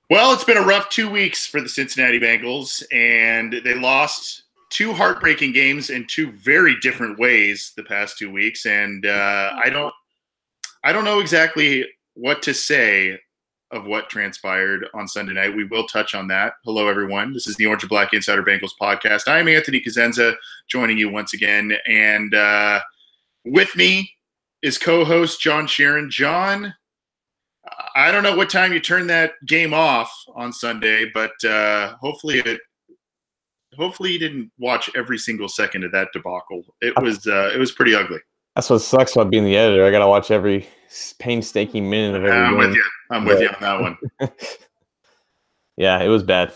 Well, it's been a rough 2 weeks for the Cincinnati Bengals, and they lost two heartbreaking games in two very different ways the past 2 weeks. And I don't know exactly what to say of what transpired on Sunday night. We will touch on that. Hello, everyone. This is the Orange and Black Insider Bengals podcast. I am Anthony Cosenza, joining you once again, and with me is co-host John Sheeran. John, I don't know what time you turned that game off on Sunday, but hopefully you didn't watch every single second of that debacle. It was pretty ugly. That's what sucks about being the editor. I got to watch every painstaking minute of every game. I'm with you on that one. Yeah, it was bad.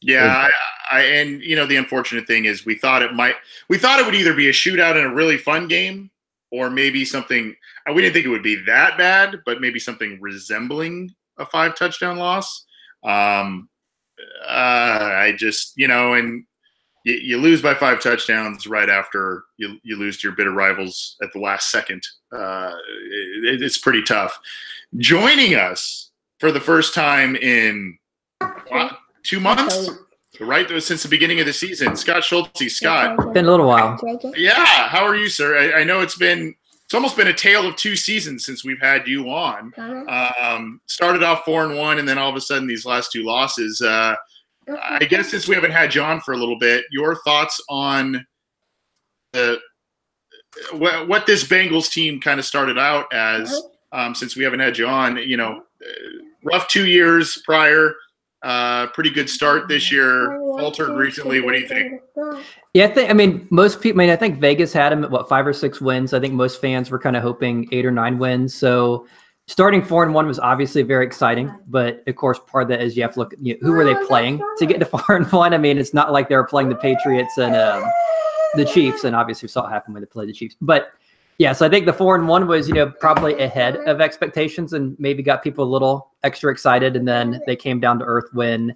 Yeah, and you know the unfortunate thing is we thought it would either be a shootout in a really fun game or maybe something. We didn't think it would be that bad, but maybe something resembling a 5-touchdown loss. I just, and you lose by 5 touchdowns right after you lose to your bitter rivals at the last second. It's pretty tough. Joining us for the first time in 2 months, right since the beginning of the season, Scott Schulte. Scott, been a little while. Yeah, how are you, sir? I know it's almost been a tale of 2 seasons since we've had you on. Started off 4-1, and then all of a sudden these last 2 losses. I guess since we haven't had John for a little bit, your thoughts on what this Bengals team kind of started out as, since we haven't had John. Rough 2 years prior. Pretty good start this year. Faltered recently. What do you think? Yeah, most people. I think Vegas had him at 5 or 6 wins. I think most fans were kind of hoping 8 or 9 wins. So starting 4-1 was obviously very exciting, but of course part of that is you have to look at who were they playing to get to 4-1. It's not like they were playing the Patriots and the Chiefs, and obviously we saw what happened when they played the Chiefs. But yeah, so I think the 4-1 was probably ahead of expectations and maybe got people a little extra excited, and then they came down to earth when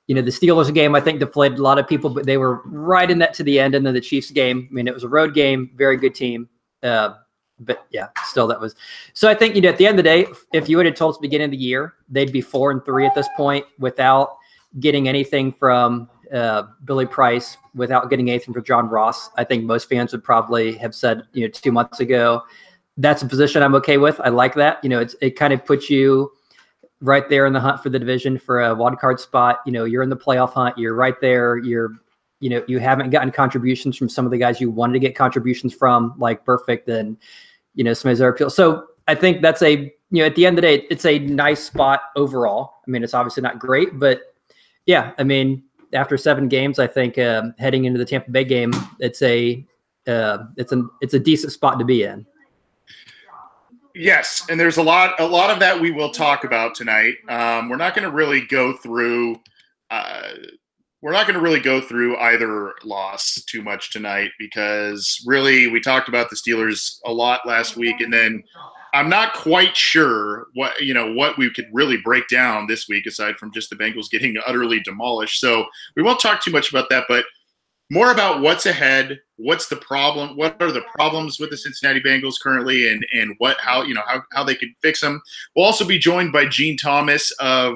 the Steelers game I think deflated a lot of people, but they were right in that to the end. And then the Chiefs game, it was a road game, very good team. But yeah, still that was. So I think, at the end of the day, if you would have told us at the beginning of the year, they'd be 4-3 at this point without getting anything from Billy Price, without getting anything from John Ross. I think most fans would probably have said, 2 months ago, that's a position I'm okay with. I like that. It kind of puts you right there in the hunt for the division for a wild card spot. You're in the playoff hunt. You're right there. You haven't gotten contributions from some of the guys you wanted to get contributions from, like Perfect and, some of those other people. So I think that's at the end of the day, it's a nice spot overall. It's obviously not great, but yeah, after 7 games, I think heading into the Tampa Bay game, it's a decent spot to be in. Yes, and there's a lot of that we will talk about tonight. We're not going to really go through. We're not going to really go through either loss too much tonight because really we talked about the Steelers a lot last week, and then I'm not quite sure what we could really break down this week aside from just the Bengals getting utterly demolished. So we won't talk too much about that, but more about what's ahead, what's the problem, what are the problems with the Cincinnati Bengals currently, and how they could fix them. We'll also be joined by Gene Thomas of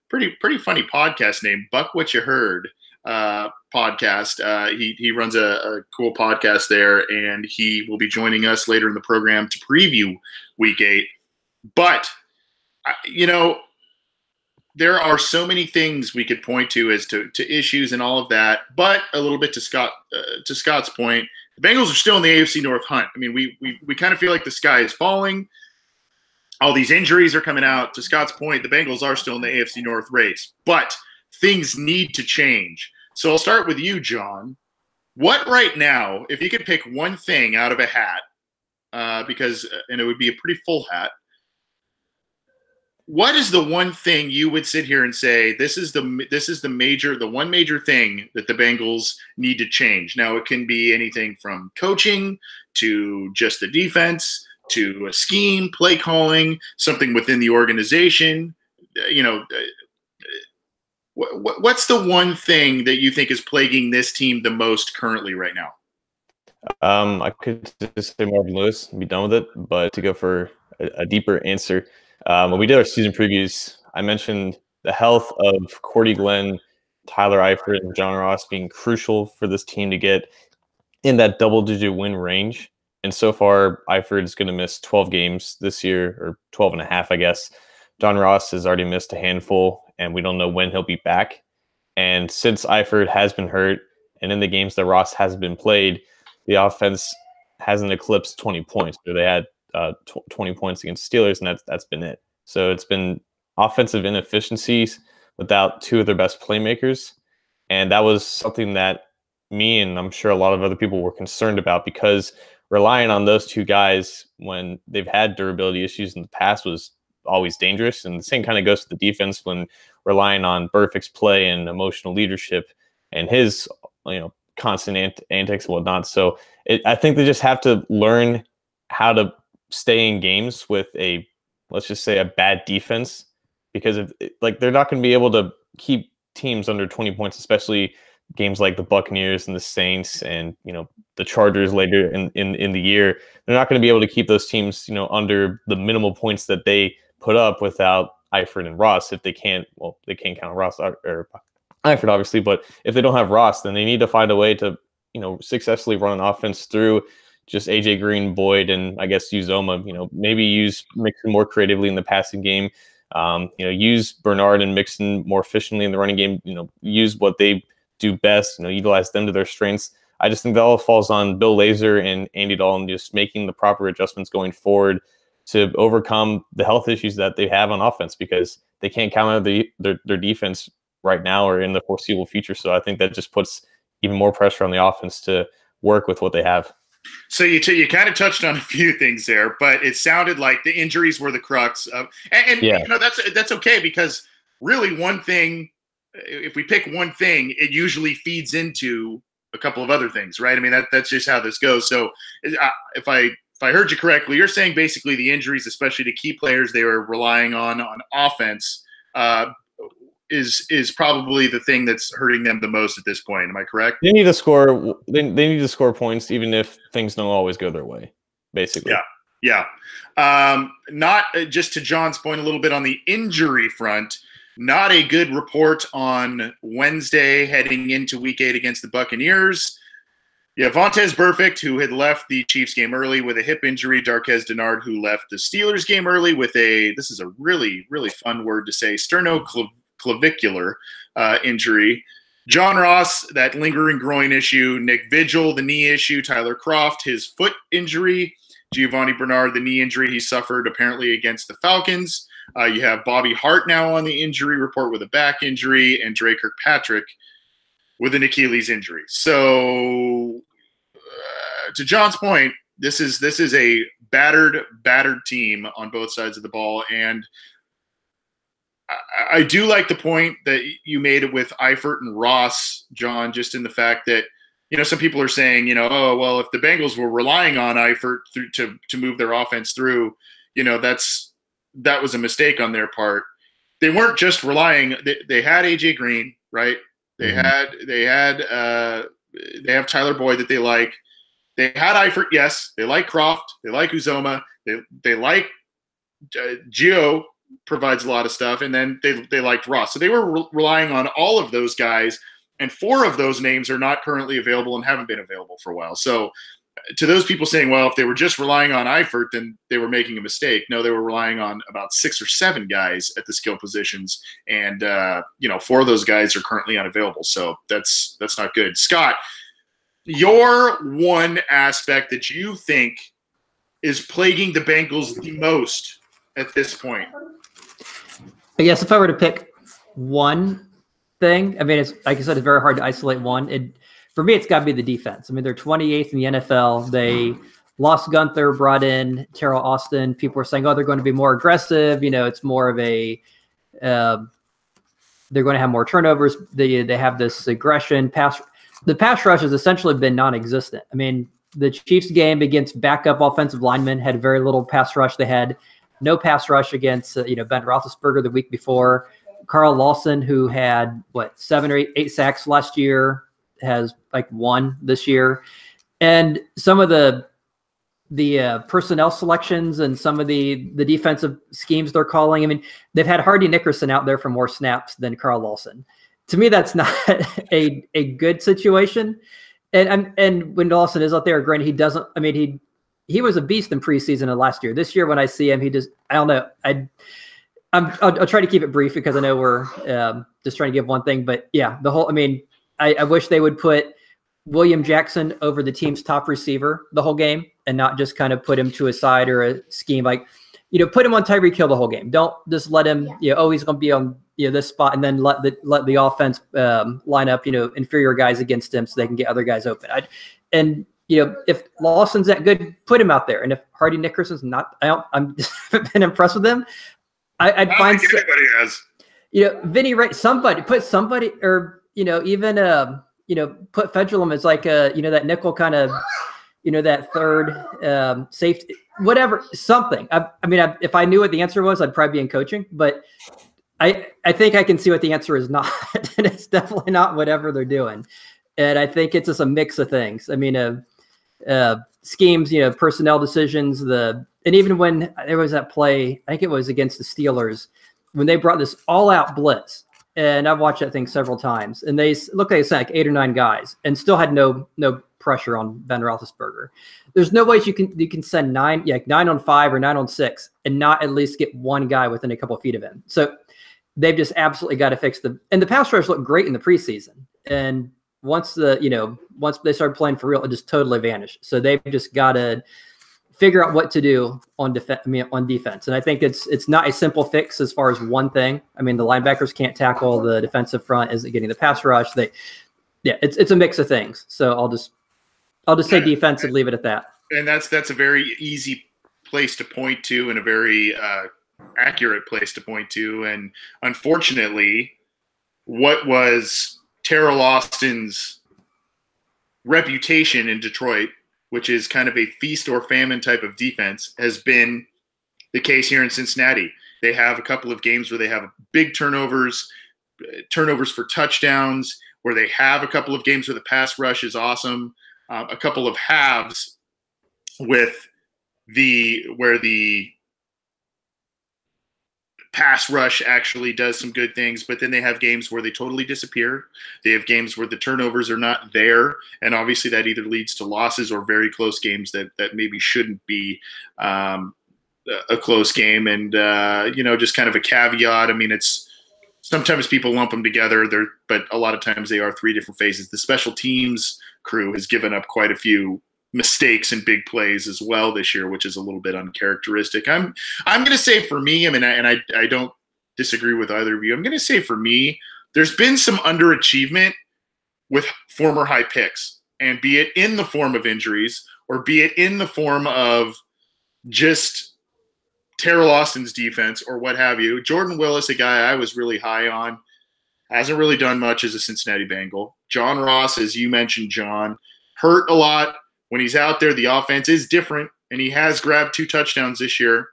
pretty funny podcast name, Bucwhatyaheard podcast. He runs a cool podcast there, and he will be joining us later in the program to preview Week 8. But there are so many things we could point to as to issues and all of that. But a little bit to Scott's point, the Bengals are still in the AFC North hunt. We kind of feel like the sky is falling. All these injuries are coming out. To Scott's point, the Bengals are still in the AFC North race, but things need to change. So I'll start with you, John. What right now, if you could pick one thing out of a hat, and it would be a pretty full hat, what is the one thing you would sit here and say, this is the one major thing that the Bengals need to change? Now, it can be anything from coaching to just the defense to a scheme, play calling, something within the organization. What's the one thing that you think is plaguing this team the most currently right now? I could just say Marvin Lewis and be done with it, but to go for a deeper answer, when we did our season previews, I mentioned the health of Cordy Glenn, Tyler Eifert, and John Ross being crucial for this team to get in that double-digit win range. And so far, Eifert is going to miss 12 games this year, or 12 and a half, I guess. John Ross has already missed a handful, and we don't know when he'll be back. And since Eifert has been hurt, and in the games that Ross hasn't been played, the offense hasn't eclipsed 20 points. So they had 20 points against Steelers, and that's been it. So it's been offensive inefficiencies without two of their best playmakers. And that was something that me and I'm sure a lot of other people were concerned about, because relying on those two guys when they've had durability issues in the past was always dangerous. And the same kind of goes to the defense when relying on Burfict's play and emotional leadership and his, constant antics and whatnot. So I think they just have to learn how to stay in games with let's just say a bad defense, because they're not going to be able to keep teams under 20 points, especially games like the Buccaneers and the Saints and the Chargers later in the year. They're not going to be able to keep those teams under the minimal points that they put up without Eifert and Ross. If they can't, well, they can't count Ross or Eifert obviously, but if they don't have Ross, then they need to find a way to successfully run an offense through just AJ Green, Boyd, and I guess Uzoma. Maybe use Mixon more creatively in the passing game. Use Bernard and Mixon more efficiently in the running game. Use what they do best. Utilize them to their strengths. I just think that all falls on Bill Lazor and Andy Dalton just making the proper adjustments going forward to overcome the health issues that they have on offense, because they can't count on their defense right now or in the foreseeable future. So I think that just puts even more pressure on the offense to work with what they have. So you kind of touched on a few things there, but it sounded like the injuries were the crux of, and yeah. That's okay, because really one thing, if we pick one thing, it usually feeds into a couple of other things, right? I mean, that's just how this goes. So if I heard you correctly, you're saying basically the injuries, especially to key players they were relying on offense, is probably the thing that's hurting them the most at this point. Am I correct? They need to score. They need to score points, even if things don't always go their way. Basically, yeah. Not just to John's point a little bit on the injury front. Not a good report on Wednesday heading into Week 8 against the Buccaneers. Yeah, Vontaze Burfict, who had left the Chiefs game early with a hip injury. Darqueze Dennard, who left the Steelers game early with this is a really, really fun word to say, sternoclavicular injury. John Ross, that lingering groin issue. Nick Vigil, the knee issue. Tyler Kroft, his foot injury. Giovanni Bernard, the knee injury he suffered apparently against the Falcons. You have Bobby Hart now on the injury report with a back injury, and Dre Kirkpatrick with an Achilles injury. So to John's point, this is a battered team on both sides of the ball. And I do like the point that you made with Eifert and Ross, John, just in the fact that, some people are saying, oh, well, if the Bengals were relying on Eifert to move their offense through, that was a mistake on their part. They weren't just relying. They had AJ Green, right? They have Tyler Boyd that they like. They had Eifert, yes. They like Kroft. They like Uzoma. They like Gio provides a lot of stuff, and then they liked Ross. So they were relying on all of those guys, and 4 of those names are not currently available and haven't been available for a while. So to those people saying, well, if they were just relying on Eifert, then they were making a mistake. No, they were relying on about 6 or 7 guys at the skill positions, and 4 of those guys are currently unavailable. So that's not good. Scott, your one aspect that you think is plaguing the Bengals the most at this point? I guess if I were to pick one thing, I mean, it's like I said, it's very hard to isolate one. For me, it's got to be the defense. I mean, they're 28th in the NFL. They lost Gunther, brought in Terrell Austin. People were saying, oh, they're going to be more aggressive. It's more of a they're going to have more turnovers. They have this aggression. The pass rush has essentially been non-existent. I mean, the Chiefs game against backup offensive linemen had very little pass rush. They had no pass rush against Ben Roethlisberger the week before. Carl Lawson, who had 7 or 8 sacks last year, has 1 this year. And some of the personnel selections and some of the defensive schemes they're calling. I mean, they've had Hardy Nickerson out there for more snaps than Carl Lawson. To me, that's not a good situation. And when Lawson is out there, granted, he doesn't. I mean, he was a beast in preseason of last year. This year, when I see him, I don't know. I'll try to keep it brief because I know we're just trying to give one thing. But yeah, I mean, I wish they would put William Jackson over the team's top receiver the whole game and not just kind of put him to a side or a scheme like, put him on Tyreek Hill the whole game. Don't just let him, he's going to be on this spot and then let the offense line up, inferior guys against him so they can get other guys open. If Lawson's that good, put him out there. And if Hardy Nickerson's not, I'm haven't been impressed with him. I'd find anybody has. Vinny, right? Put somebody, or even put Fedulum as like that nickel kind of, that third safety, whatever, something. If I knew what the answer was, I'd probably be in coaching. But I think I can see what the answer is not, and it's definitely not whatever they're doing. And I think it's just a mix of things. I mean, schemes, personnel decisions, and even when there was that play, I think it was against the Steelers, when they brought this all-out blitz, and I've watched that thing several times, and they looked like they sent like 8 or 9 guys, and still had no pressure on Ben Roethlisberger. There's no way you can send 9 on 5 or 9 on 6, and not at least get one guy within a couple of feet of him. So they've just absolutely got to fix and the pass rush looked great in the preseason, and once they started playing for real, it just totally vanished. So they've just got to figure out what to do on defense. And I think it's not a simple fix as far as one thing. I mean, the linebackers can't tackle, the defensive front isn't getting the pass rush. It's a mix of things. So I'll just say defense and leave it at that. And that's a very easy place to point to and a very accurate place to point to. And unfortunately, what was Terrell Austin's reputation in Detroit, which is kind of a feast or famine type of defense, has been the case here in Cincinnati. They have a couple of games where they have big turnovers for touchdowns, where they have a couple of games where the pass rush is awesome, a couple of halves where the pass rush actually does some good things, but then they have games where they totally disappear. They have games where the turnovers are not there, and obviously that either leads to losses or very close games that maybe shouldn't be a close game. And just kind of a caveat. I mean, it's sometimes people lump them together, but a lot of times they are 3 different phases. The special teams crew has given up quite a few mistakes and big plays as well this year, which is a little bit uncharacteristic. I'm going to say for me, I mean, and I don't disagree with either of you. I'm going to say for me, there's been some underachievement with former high picks, and be it in the form of injuries or be it in the form of just Terrell Austin's defense or what have you. Jordan Willis, a guy I was really high on, hasn't really done much as a Cincinnati Bengal. John Ross, as you mentioned, John, hurt a lot. When he's out there, the offense is different, and he has grabbed 2 touchdowns this year,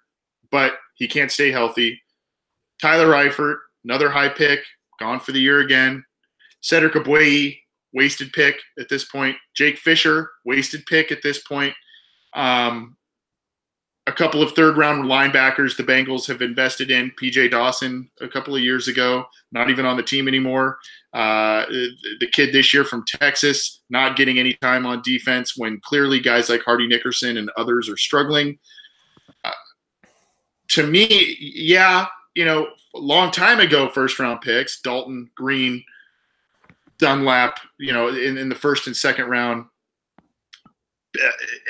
but he can't stay healthy. Tyler Eifert, another high pick, gone for the year again. Cedric Ogbuehi, wasted pick at this point. Jake Fisher, wasted pick at this point. A couple of third-round linebackers the Bengals have invested in. P.J. Dawson a couple of years ago, not even on the team anymore. The kid this year from Texas, not getting any time on defense when clearly guys like Hardy Nickerson and others are struggling. To me, yeah, a long time ago, first-round picks, Dalton, Green, Dunlap, in the first and second round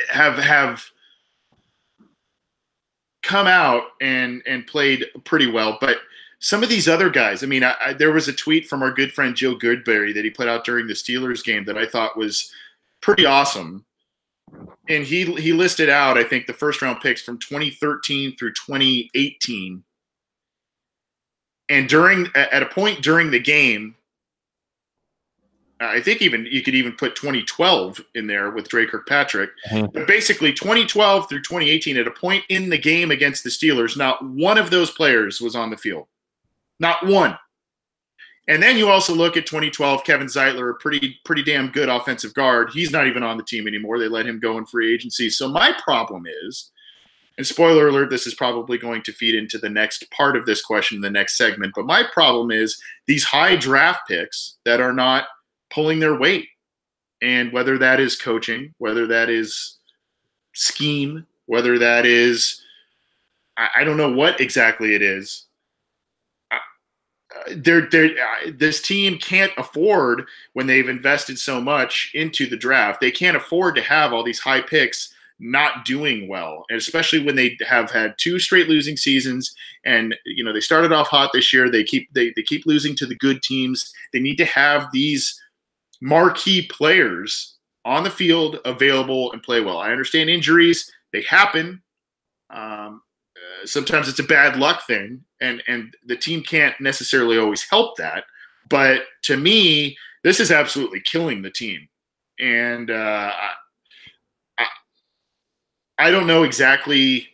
have come out and played pretty well. But some of these other guys, I mean, there was a tweet from our good friend Joe Goodberry that he put out during the Steelers game that I thought was pretty awesome. And he listed out, I think, the first-round picks from 2013 through 2018. And at a point during the game, I think even you could even put 2012 in there with Dre Kirkpatrick. Mm-hmm. But basically 2012 through 2018, at a point in the game against the Steelers, not one of those players was on the field. Not one. And then you also look at 2012, Kevin Zeitler, a pretty damn good offensive guard. He's not even on the team anymore. They let him go in free agency. So my problem is, and spoiler alert, this is probably going to feed into the next part of this question in the next segment, but my problem is these high draft picks that are not pulling their weight. And whether that is coaching, whether that is scheme, whether that is, I don't know what exactly it is. This team can't afford, when they've invested so much into the draft, they can't afford to have all these high picks not doing well, and especially when they have had 2 straight losing seasons. And they started off hot this year. They keep losing to the good teams. They need to have these marquee players on the field available and play well. I understand injuries; they happen. Sometimes it's a bad luck thing, and the team can't necessarily always help that. But to me, this is absolutely killing the team. And I don't know exactly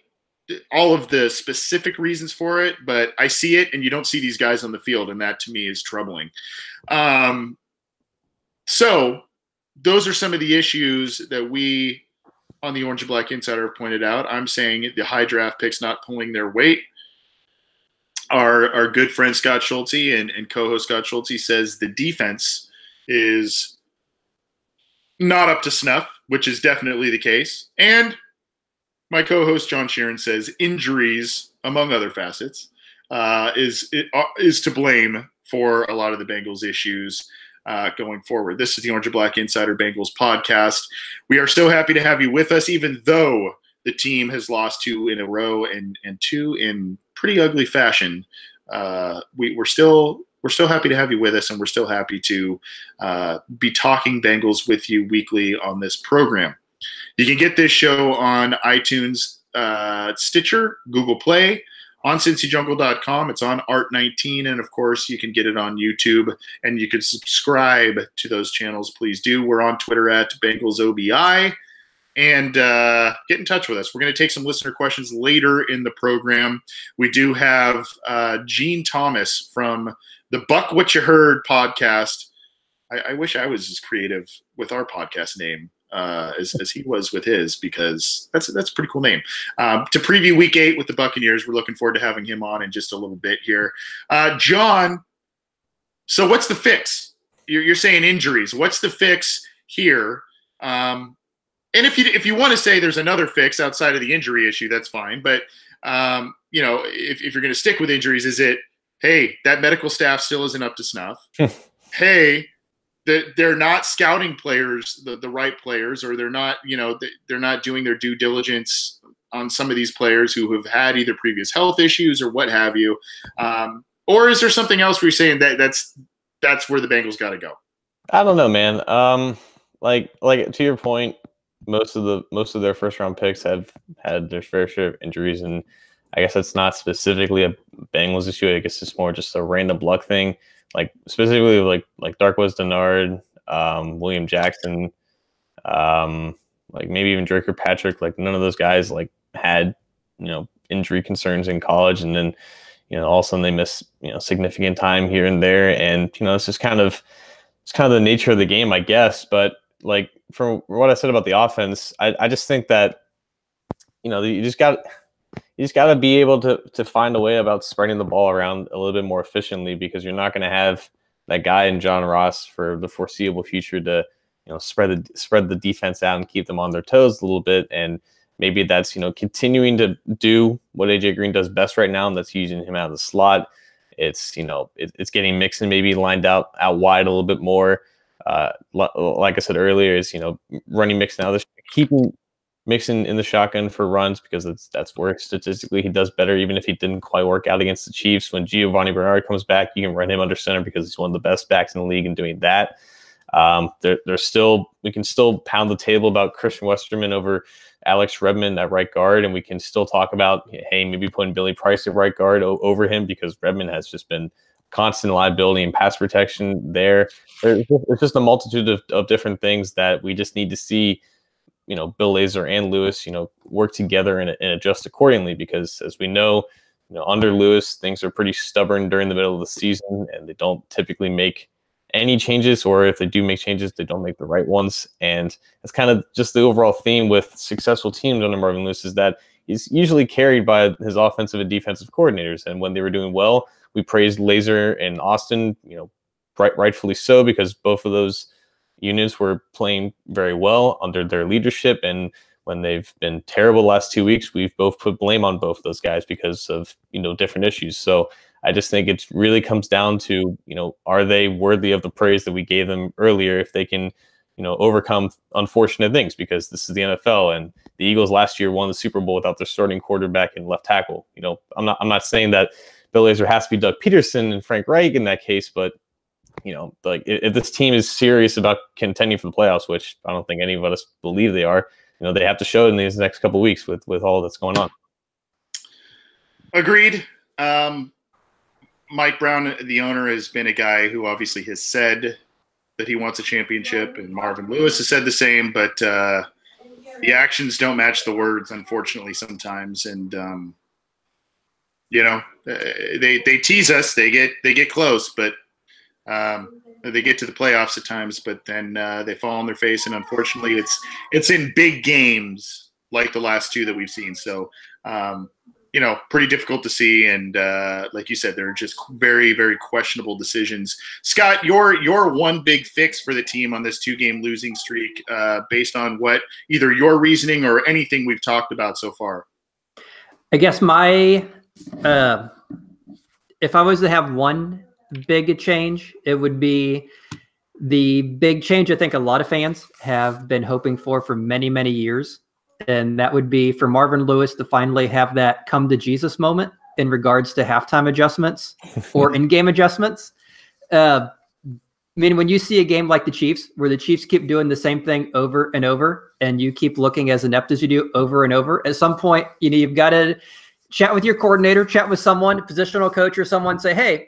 all of the specific reasons for it, but I see it, and you don't see these guys on the field, and that to me is troubling. So those are some of the issues that we on the Orange and Black Insider have pointed out. I'm saying the high draft picks not pulling their weight. Our good friend Scott Schulte and co-host Scott Schulte says the defense is not up to snuff, which is definitely the case. And my co-host John Sheeran says injuries, among other facets, is to blame for a lot of the Bengals issues going forward. This is the Orange and Black Insider Bengals podcast. We are so happy to have you with us, even though the team has lost 2 in a row and 2 in pretty ugly fashion. We're still happy to have you with us, and we're still happy to be talking Bengals with you weekly on this program. You can get this show on iTunes, Stitcher, Google Play, on CincyJungle.com. It's on Art19, and of course, you can get it on YouTube, and you can subscribe to those channels. Please do. We're on Twitter at BengalsOBI, and get in touch with us. We're going to take some listener questions later in the program. We do have Gene Thomas from the Bucwhatyaheard podcast. I wish I was as creative with our podcast name as he was with his, because that's a pretty cool name. To preview Week 8 with the Buccaneers, we're looking forward to having him on in just a little bit here. John, so what's the fix? You're saying injuries. What's the fix here? And if you want to say there's another fix outside of the injury issue, that's fine. But if you're going to stick with injuries, is it, hey, that medical staff still isn't up to snuff? Hey, they're not scouting players, the right players, or they're not doing their due diligence on some of these players who have had either previous health issues or what have you. Or is there something else where you're saying that's where the Bengals got to go? I don't know, man. Like to your point, most of their first round picks have had their fair share of injuries, and I guess that's not specifically a Bengals issue. I guess it's more just a random luck thing. Like specifically like Darqueze Dennard, William Jackson, like maybe even Drake or Patrick. Like none of those guys had injury concerns in college, and then all of a sudden they miss significant time here and there, and it's just kind of the nature of the game, I guess. But like from what I said about the offense, I just think that you just got to be able to find a way about spreading the ball around a little bit more efficiently, because you're not going to have that guy in John Ross for the foreseeable future to spread the defense out and keep them on their toes a little bit. And maybe that's continuing to do what AJ Green does best right now, and that's using him out of the slot. It's it's getting Mixon maybe lined out wide a little bit more. Like I said earlier, is running Mixon out of keeping Mixon in the shotgun for runs, because that's where statistically he does better, even if he didn't quite work out against the Chiefs. When Giovanni Bernard comes back, you can run him under center because he's one of the best backs in the league in doing that. We can still pound the table about Christian Westerman over Alex Redmond at right guard, and we can still talk about, hey, maybe putting Billy Price at right guard over him, because Redmond has just been constant liability and pass protection there. There's just a multitude of different things that we just need to see Bill Lazor and Lewis, work together and adjust accordingly, because as we know, under Lewis, things are pretty stubborn during the middle of the season, and they don't typically make any changes, or if they do make changes, they don't make the right ones. And it's kind of just the overall theme with successful teams under Marvin Lewis is that he's usually carried by his offensive and defensive coordinators. And when they were doing well, we praised Laser and Austin, rightfully so, because both of those units were playing very well under their leadership. And when they've been terrible the last 2 weeks, we've both put blame on both of those guys because of, different issues. So I just think it really comes down to, are they worthy of the praise that we gave them earlier if they can, overcome unfortunate things, because this is the NFL, and the Eagles last year won the Super Bowl without their starting quarterback and left tackle. I'm not saying that Bill Lazor has to be Doug Peterson and Frank Reich in that case, but if this team is serious about contending for the playoffs, which I don't think any of us believe they are, they have to show it in these next couple of weeks with all that's going on. Agreed. Mike Brown, the owner, has been a guy who obviously has said that he wants a championship, and Marvin Lewis has said the same, but the actions don't match the words, unfortunately, sometimes. And they tease us, they get close, but they get to the playoffs at times, but then they fall on their face, and unfortunately, it's in big games like the last two that we've seen. So, pretty difficult to see, and like you said, they're just very, very questionable decisions. Scott, your one big fix for the team on this 2-game losing streak, based on what either your reasoning or anything we've talked about so far. I guess if I was to have one big change, it would be the big change I think a lot of fans have been hoping for many, many years. And that would be for Marvin Lewis to finally have that come to Jesus moment in regards to halftime adjustments or in-game adjustments. When you see a game like the Chiefs, where the Chiefs keep doing the same thing over and over, and you keep looking as inept as you do over and over, at some point, you've got to chat with your coordinator, chat with someone, positional coach or someone, say, hey,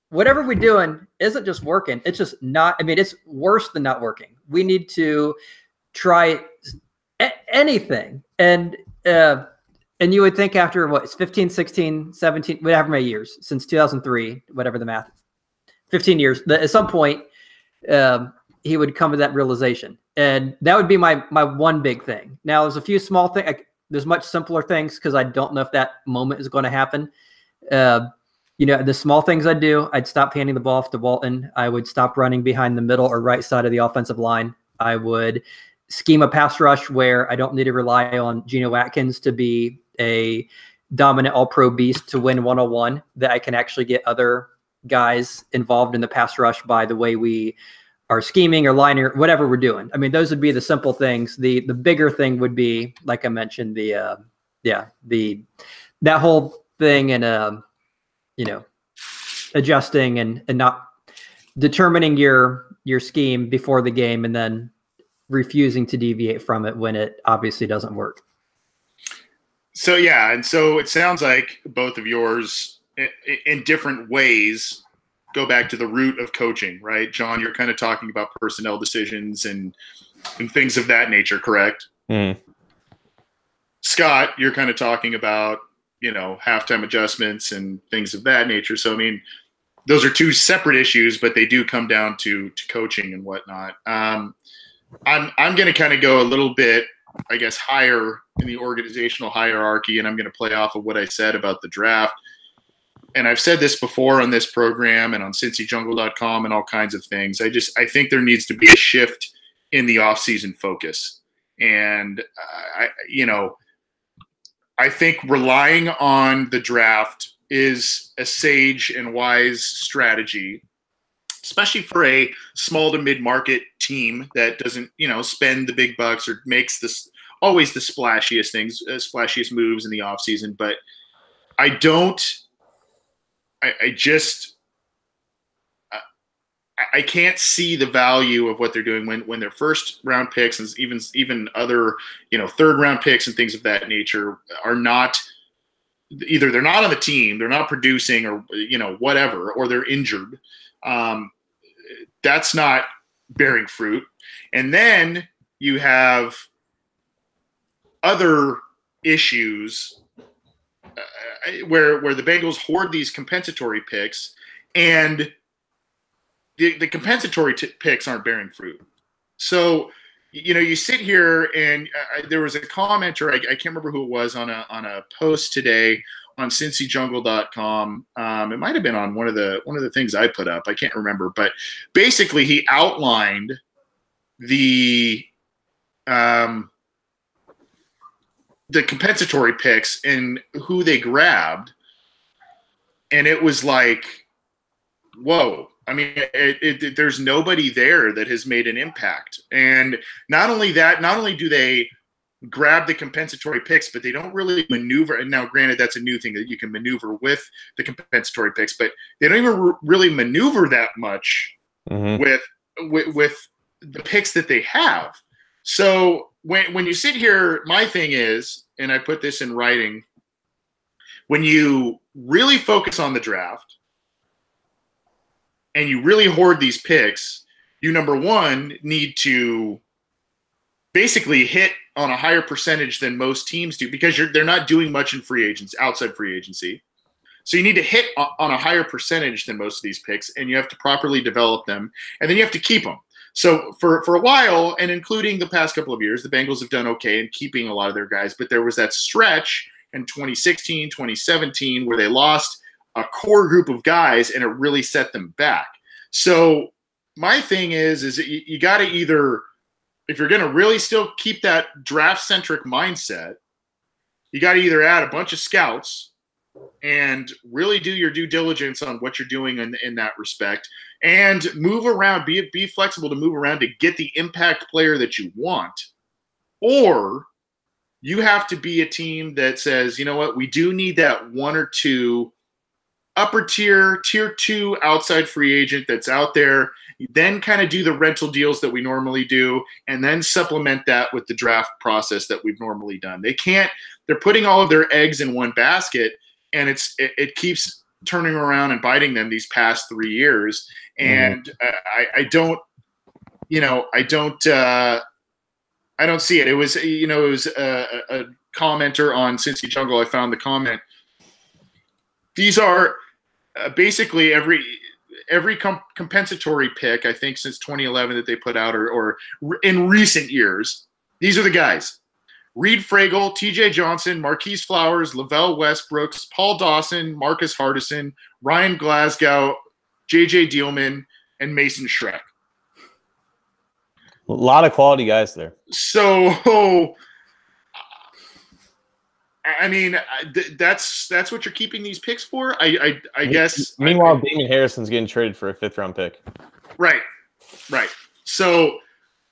whatever we're doing isn't just working. It's just not, it's worse than not working. We need to try anything. And you would think after it's 15, 16, 17, whatever many years, since 2003, whatever the math, 15 years, that at some point he would come to that realization. And that would be my one big thing. Now, there's a few small things. There's much simpler things because I don't know if that moment is going to happen. The small things I'd do, I'd stop handing the ball off to Walton. I would stop running behind the middle or right side of the offensive line. I would scheme a pass rush where I don't need to rely on Geno Atkins to be a dominant all-pro beast to win 101, that I can actually get other guys involved in the pass rush by the way we are scheming or lining or whatever we're doing. Those would be the simple things. The bigger thing would be, like I mentioned, that whole thing and, adjusting and not determining your scheme before the game and then refusing to deviate from it when it obviously doesn't work. So, yeah. And so it sounds like both of yours in different ways go back to the root of coaching, right? John, you're kind of talking about personnel decisions and things of that nature, correct? Mm. Scott, you're kind of talking about, halftime adjustments and things of that nature. So, those are two separate issues, but they do come down to coaching and whatnot. I'm going to kind of go a little bit, I guess, higher in the organizational hierarchy, and I'm going to play off of what I said about the draft. And I've said this before on this program and on CincyJungle.com and all kinds of things. I think there needs to be a shift in the offseason focus. And, I think relying on the draft is a sage and wise strategy, especially for a small to mid-market team that doesn't, spend the big bucks or makes always the splashiest moves in the offseason. But I can't see the value of what they're doing when their first round picks and even other, third round picks and things of that nature are not either they're not on the team, they're not producing or, whatever, or they're injured. That's not bearing fruit. And then you have other issues where the Bengals hoard these compensatory picks, and the compensatory picks aren't bearing fruit. So, you sit here, and there was a commenter, I can't remember who it was, on a post today on cincyjungle.com. It might have been on one of the things I put up. I can't remember, but basically he outlined the compensatory picks and who they grabbed, and it was like, whoa. I mean, there's nobody there that has made an impact. And not only do they grab the compensatory picks, but they don't really maneuver. And now, granted, that's a new thing that you can maneuver with the compensatory picks, but they don't even really maneuver that much with the picks that they have. So when you sit here, my thing is, and I put this in writing, when you really focus on the draft and you really hoard these picks, you, number one, need to basically hit on a higher percentage than most teams do, because they're not doing much in free agents, outside free agency. So you need to hit on a higher percentage than most of these picks, and you have to properly develop them, and then you have to keep them. So for a while, and including the past couple of years, the Bengals have done okay in keeping a lot of their guys, but there was that stretch in 2016, 2017 where they lost a core group of guys, and it really set them back. So my thing is you got to either, if you're going to really still keep that draft-centric mindset, you got to either add a bunch of scouts and really do your due diligence on what you're doing in that respect, and move around, be flexible to move around to get the impact player that you want. Or you have to be a team that says, you know what, we do need that one or two upper tier 2 outside free agent that's out there. Then kind of do the rental deals that we normally do, and then supplement that with the draft process that we've normally done. They're putting all of their eggs in one basket, and it keeps turning around and biting them these past 3 years. And I don't see it. It was a commenter on Cincy Jungle. I found the comment. These are basically every compensatory pick, I think, since 2011 that they put out, or in recent years. These are the guys: Reed Fragel, TJ Johnson, Marquise Flowers, Lavelle Westbrooks, Paul Dawson, Marcus Hardison, Ryan Glasgow, JJ Dealman, and Mason Schreck. A lot of quality guys there. So, I mean, that's what you're keeping these picks for, I guess. Meanwhile, Damon Harrison's getting traded for a 5th-round pick. Right. So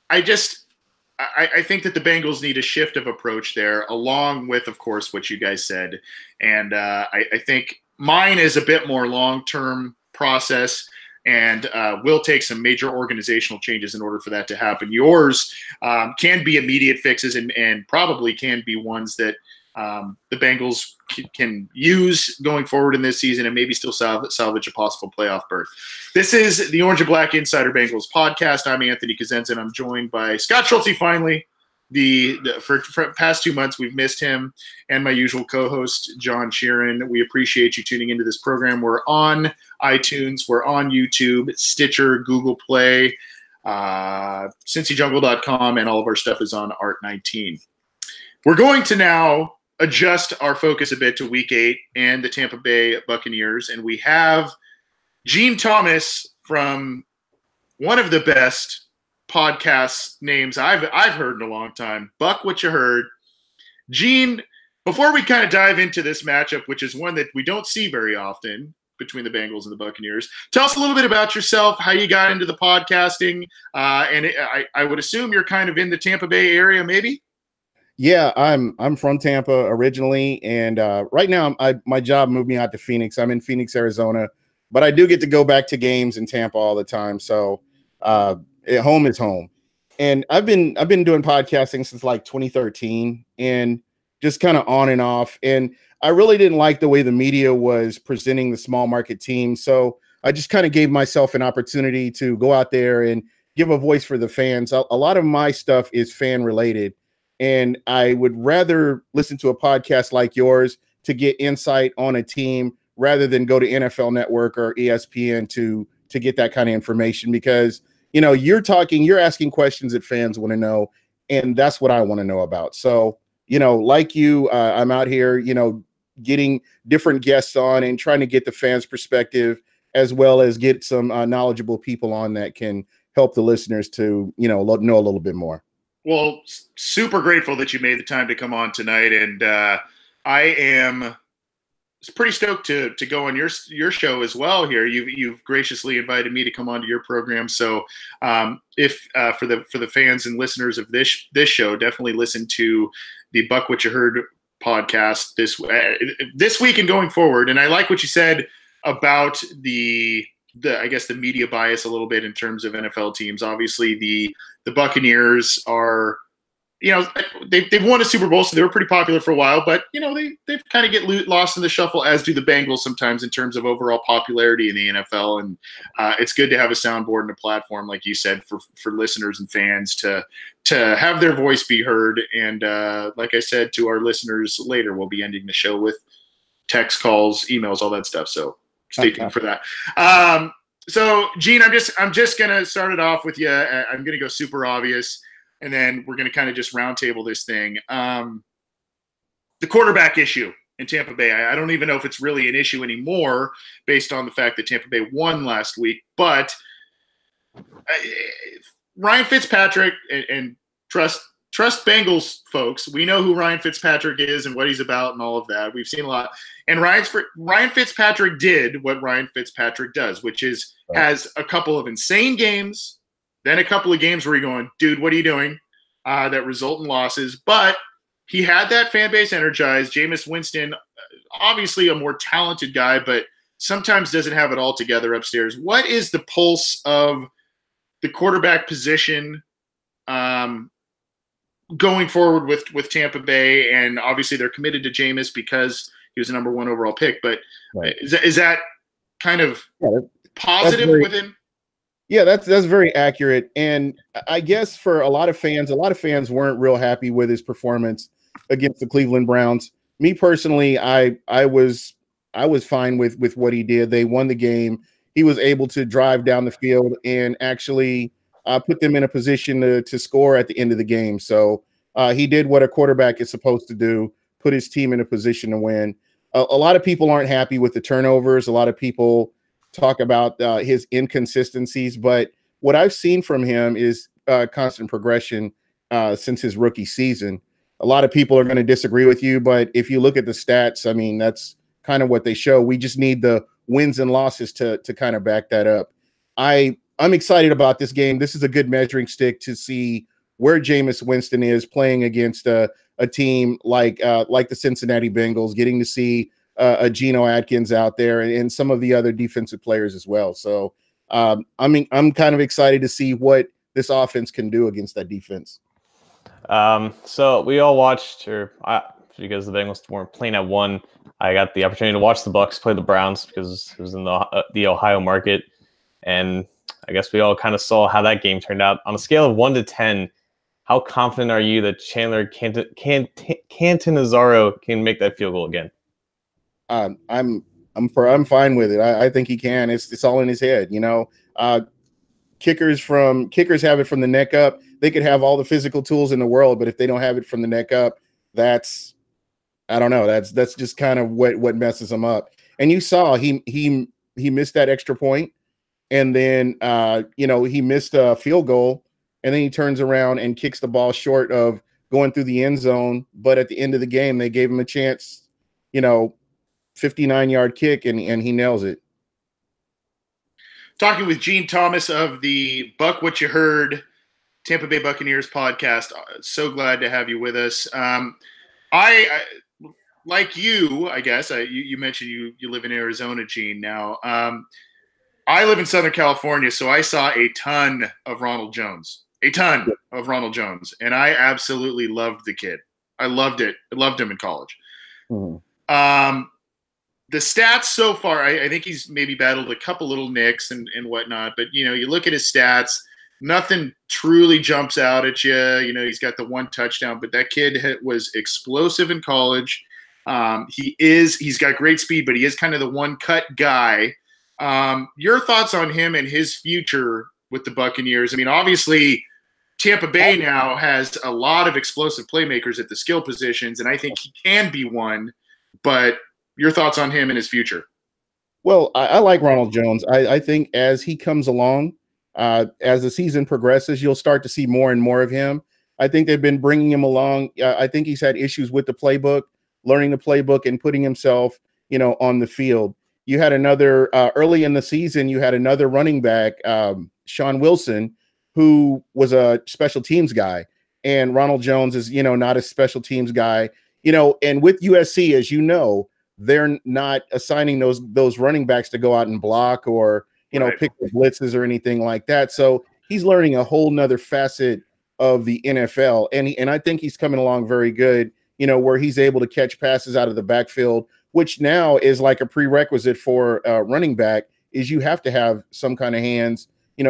I think that the Bengals need a shift of approach there, along with, of course, what you guys said. And I think mine is a bit more long-term process, and will take some major organizational changes in order for that to happen. Yours can be immediate fixes, and probably can be ones that the Bengals can use going forward in this season, and maybe still salvage a possible playoff berth. This is the Orange and Black Insider Bengals podcast. I'm Anthony Kazenza, and I'm joined by Scott Schultze. Finally, for past 2 months, we've missed him, and my usual co-host, John Sheeran. We appreciate you tuning into this program. We're on iTunes, we're on YouTube, Stitcher, Google Play, cincyjungle.com, and all of our stuff is on Art19. We're going to now adjust our focus a bit to Week 8 and the Tampa Bay Buccaneers, and we have Gene Thomas from one of the best podcast names I've heard in a long time, Bucwhatyaheard. Gene, before we kind of dive into this matchup, which is one that we don't see very often between the Bengals and the Buccaneers, tell us a little bit about yourself, how you got into the podcasting, and I would assume you're kind of in the Tampa Bay area, maybe? Yeah, I'm from Tampa originally, and right now my job moved me out to Phoenix. I'm in Phoenix, Arizona, but I do get to go back to games in Tampa all the time. So home is home, and I've been doing podcasting since like 2013, and just kind of on and off. And I really didn't like the way the media was presenting the small market team, so I just kind of gave myself an opportunity to go out there and give a voice for the fans. A lot of my stuff is fan related. And I would rather listen to a podcast like yours to get insight on a team rather than go to NFL Network or ESPN to get that kind of information, because you're asking questions that fans want to know, and that's what I want to know about. So like you, I'm out here getting different guests on and trying to get the fans' perspective, as well as get some knowledgeable people on that can help the listeners to know a little bit more. Well, super grateful that you made the time to come on tonight, and I am pretty stoked to go on your show as well here. You've graciously invited me to come onto your program. So if for the fans and listeners of this show, definitely listen to the Bucwhatyaheard podcast this week and going forward. And I like what you said about the I guess the media bias a little bit in terms of NFL teams. Obviously the Buccaneers are, they've won a Super Bowl, so they were pretty popular for a while, but they've kind of get lost in the shuffle, as do the Bengals sometimes in terms of overall popularity in the NFL. And it's good to have a soundboard and a platform, like you said, for listeners and fans to have their voice be heard. And like I said to our listeners later, we'll be ending the show with text, calls, emails, all that stuff. So stay tuned for that. So Gene, I'm just gonna start it off with you. I'm gonna go super obvious, and then we're gonna kind of just roundtable this thing. The quarterback issue in Tampa Bay. I don't even know if it's really an issue anymore, based on the fact that Tampa Bay won last week. But Ryan Fitzpatrick, and trust Bengals folks, we know who Ryan Fitzpatrick is and what he's about and all of that. We've seen a lot. And Ryan Fitzpatrick did what Ryan Fitzpatrick does, which is has a couple of insane games, then a couple of games where you're going, dude, what are you doing? That result in losses. But he had that fan base energized. Jameis Winston, obviously a more talented guy, but sometimes doesn't have it all together upstairs. What is the pulse of the quarterback position going forward with Tampa Bay? And obviously they're committed to Jameis because he was the number 1 overall pick. But is that kind of positive with him? Yeah, that's very accurate. And I guess for a lot of fans weren't real happy with his performance against the Cleveland Browns. Me personally, I was fine with what he did. They won the game. He was able to drive down the field and actually put them in a position to score at the end of the game. So he did what a quarterback is supposed to do, put his team in a position to win. A lot of people aren't happy with the turnovers. A lot of people talk about his inconsistencies, but what I've seen from him is constant progression since his rookie season. A lot of people are going to disagree with you, but if you look at the stats, I mean, that's kind of what they show. We just need the wins and losses to kind of back that up. I'm excited about this game. This is a good measuring stick to see where Jameis Winston is playing against a team like the Cincinnati Bengals, getting to see a Geno Atkins out there and some of the other defensive players as well. So I'm kind of excited to see what this offense can do against that defense. So we all watched, because the Bengals weren't playing at 1, I got the opportunity to watch the Bucs play the Browns because it was in the Ohio market, and I guess we all kind of saw how that game turned out. On a scale of 1 to 10, how confident are you that Chandler Cantanazaro can make that field goal again? I'm fine with it. I think he can. It's all in his head, Kickers have it from the neck up. They could have all the physical tools in the world, but if they don't have it from the neck up, that's just kind of what messes them up. And you saw he missed that extra point, and then he missed a field goal, and then he turns around and kicks the ball short of going through the end zone. But at the end of the game, they gave him a chance, 59-yard kick, and he nails it. Talking with Gene Thomas of the Bucwhatyaheard Tampa Bay Buccaneers podcast. So glad to have you with us. I like you, I guess. You mentioned you live in Arizona, Gene. Now, I live in Southern California, so I saw a ton of Ronald Jones. And I absolutely loved the kid. I loved it. I loved him in college. Mm-hmm. The stats so far, I think he's maybe battled a couple little nicks and whatnot, but you look at his stats, nothing truly jumps out at you. He's got the 1 touchdown, but that kid was explosive in college. He's got great speed, but he is kind of the one cut guy. Your thoughts on him and his future with the Buccaneers? I mean, obviously Tampa Bay now has a lot of explosive playmakers at the skill positions, and I think he can be one. But your thoughts on him and his future? Well, I like Ronald Jones. I think as he comes along, as the season progresses, you'll start to see more and more of him. I think they've been bringing him along. I think he's had issues with the playbook, learning the playbook and putting himself, on the field. You had another early in the season, you had another running back, Sean Wilson, who was a special teams guy. And Ronald Jones is, not a special teams guy, and with USC, as you know, they're not assigning those running backs to go out and block or, Right. pick the blitzes or anything like that. So he's learning a whole nother facet of the NFL. And I think he's coming along very good, where he's able to catch passes out of the backfield, which now is like a prerequisite for running back, is you have to have some kind of hands,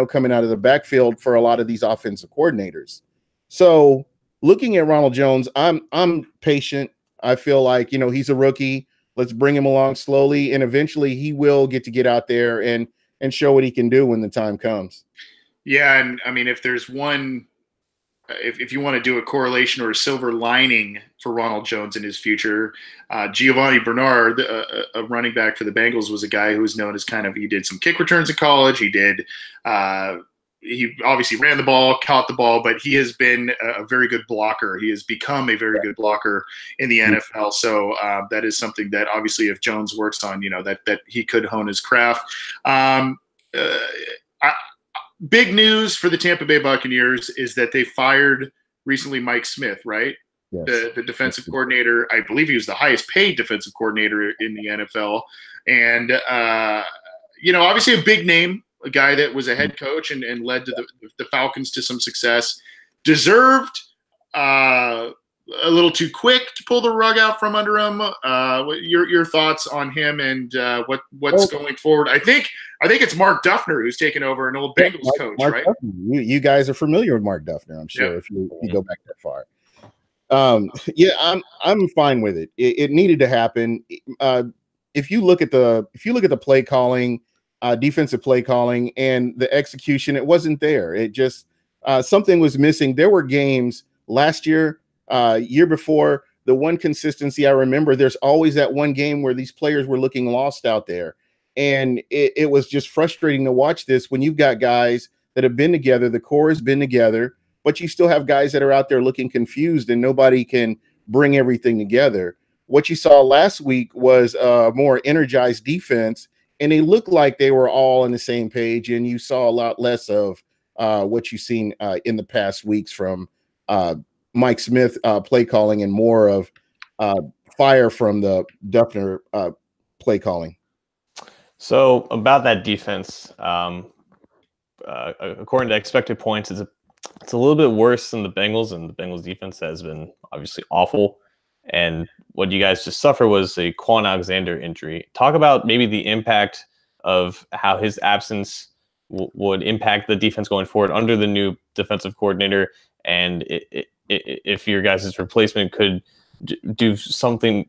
coming out of the backfield for a lot of these offensive coordinators. So looking at Ronald Jones, I'm patient. I feel like, he's a rookie. Let's bring him along slowly, and eventually he will get out there and show what he can do when the time comes. Yeah, and I mean, if there's one, if you want to do a correlation or a silver lining for Ronald Jones in his future, Giovanni Bernard, a running back for the Bengals, was a guy who was known as he did some kick returns in college. He obviously ran the ball, caught the ball, but he has been a very good blocker. He has become a very good blocker in the NFL. So that is something that obviously if Jones works on, that he could hone his craft. Big news for the Tampa Bay Buccaneers is that they fired recently Mike Smith, right? Yes. The defensive coordinator. I believe he was the highest paid defensive coordinator in the NFL. And, obviously a big name, a guy that was a head coach and led to the Falcons to some success. Deserved, a little too quick to pull the rug out from under him. Your thoughts on him and what's going forward? I think it's Mark Duffner who's taken over, an old Bengals coach, Mark right? Duffner. You guys are familiar with Mark Duffner, I'm sure, if you go back that far. I'm fine with it. It needed to happen. If you look at the play calling, defensive play calling, and the execution, it wasn't there. It just something was missing. There were games last year, year before. The one consistency I remember, there's always that one game where these players were looking lost out there. And it was just frustrating to watch this when you've got guys that have been together, the core has been together, but you still have guys that are out there looking confused and nobody can bring everything together. What you saw last week was a more energized defense, and they looked like they were all on the same page, and you saw a lot less of what you've seen in the past weeks from Mike Smith play calling and more of fire from the Duffner play calling. So about that defense, according to expected points, it's a little bit worse than the Bengals, and the Bengals defense has been obviously awful. And what you guys just suffered was a Quan Alexander injury. Talk about maybe the impact of how his absence would impact the defense going forward under the new defensive coordinator, and if your guys' replacement could do something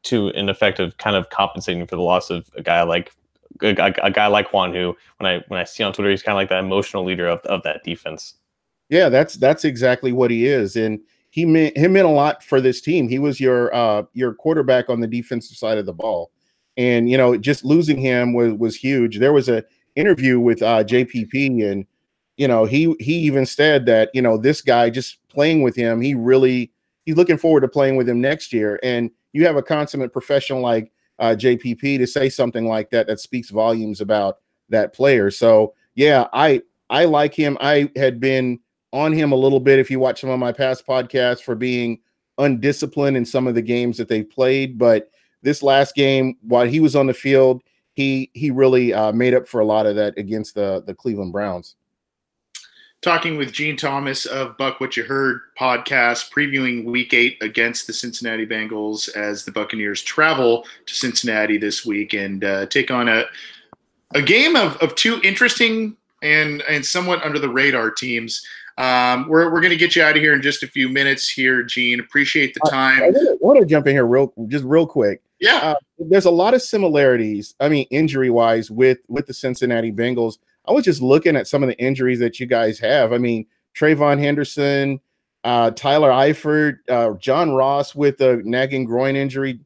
to an effect of kind of compensating for the loss of a guy like Quan, who when I see on Twitter, he's kind of like that emotional leader of that defense. Yeah, that's exactly what he is, and he meant a lot for this team. He was your quarterback on the defensive side of the ball, and just losing him was huge. There was a interview with JPP, and he even said that this guy, just playing with him, he's looking forward to playing with him next year. And you have a consummate professional like JPP to say something like that speaks volumes about that player. So yeah, I like him. I had been on him a little bit, if you watch some of my past podcasts, for being undisciplined in some of the games that they've played. But this last game, while he was on the field, he really made up for a lot of that against the Cleveland Browns. Talking with Gene Thomas of Bucwhatyaheard podcast, previewing Week 8 against the Cincinnati Bengals as the Buccaneers travel to Cincinnati this week and take on a game of two interesting and somewhat under the radar teams. We're going to get you out of here in just a few minutes here, Gene. Appreciate the time. I want to jump in here real quick. Yeah. There's a lot of similarities, I mean, injury-wise with the Cincinnati Bengals. I was just looking at some of the injuries that you guys have. I mean, Trayvon Henderson, Tyler Eifert, John Ross with a nagging groin injury,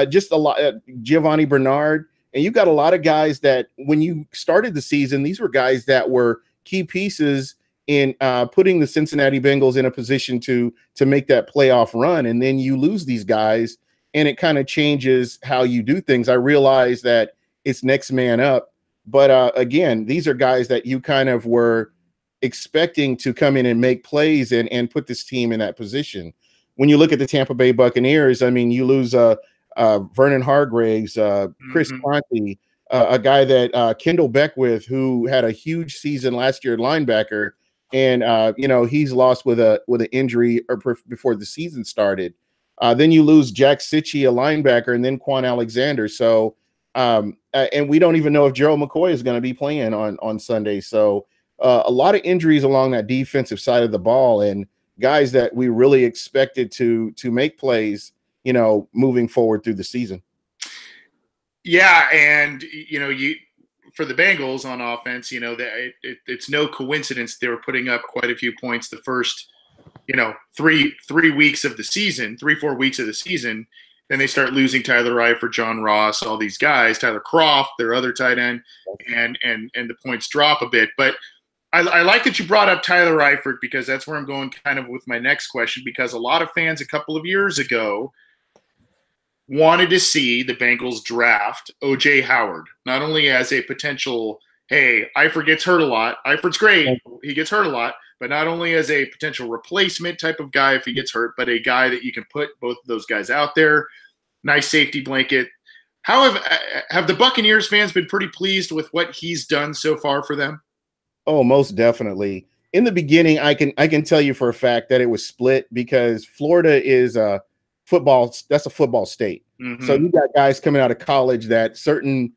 just a lot, Giovanni Bernard. And you got a lot of guys that when you started the season, these were guys that were key pieces in putting the Cincinnati Bengals in a position to make that playoff run. And then you lose these guys, and it kind of changes how you do things. I realize that it's next man up. But again, these are guys that you kind of were expecting to come in and make plays and put this team in that position. When you look at the Tampa Bay Buccaneers, I mean, you lose Vernon Hargreaves, Chris Conte, a guy that Kendall Beckwith, who had a huge season last year at linebacker, and he's lost with an injury before the season started. Then you lose Jack Sitchie, a linebacker, and then Quan Alexander. So, and we don't even know if Gerald McCoy is going to be playing on Sunday. So, a lot of injuries along that defensive side of the ball, and guys that we really expected to make plays, moving forward through the season. Yeah, and for the Bengals on offense, it's no coincidence they were putting up quite a few points the first, 3 weeks of the season, 3-4 weeks of the season. Then they start losing Tyler Eifert, John Ross, all these guys, Tyler Croft, their other tight end, and the points drop a bit. But I like that you brought up Tyler Eifert, because that's where I'm going kind of with my next question, because a lot of fans a couple of years ago wanted to see the Bengals draft O.J. Howard, not only as a potential, hey, Eifert gets hurt a lot. Eifert's great. He gets hurt a lot. But not only as a potential replacement type of guy if he gets hurt, but a guy that you can put both of those guys out there. Nice safety blanket. How have the Buccaneers fans been pretty pleased with what he's done so far for them? Oh, most definitely. In the beginning, I can tell you for a fact that it was split, because Florida is a football state. So you got guys coming out of college that certain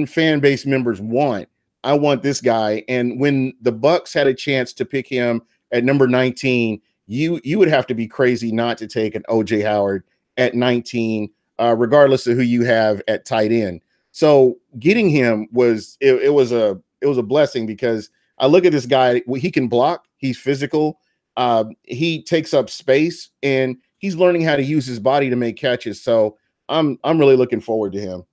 fan base members want. I want this guy. And when the Bucs had a chance to pick him at number 19, you would have to be crazy not to take an O.J. Howard at 19, regardless of who you have at tight end. So getting him was a blessing, because I look at this guy. He can block. He's physical. He takes up space, and he's learning how to use his body to make catches. So I'm really looking forward to him.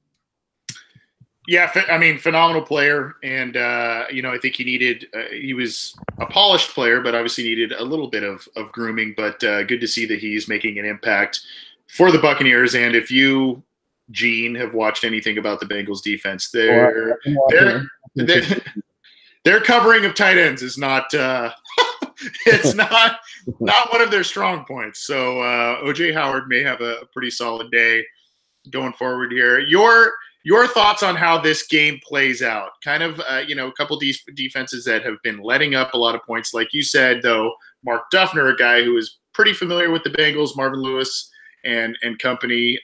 Yeah, I mean, phenomenal player, and I think he was a polished player, but obviously needed a little bit of grooming. But good to see that he's making an impact for the Buccaneers. And if you, Gene, have watched anything about the Bengals defense, their covering of tight ends is not it's not one of their strong points. So O.J. Howard may have a pretty solid day going forward here. Your thoughts on how this game plays out? Kind of, a couple of these defenses that have been letting up a lot of points. Like you said, though, Mark Duffner, a guy who is pretty familiar with the Bengals, Marvin Lewis and company,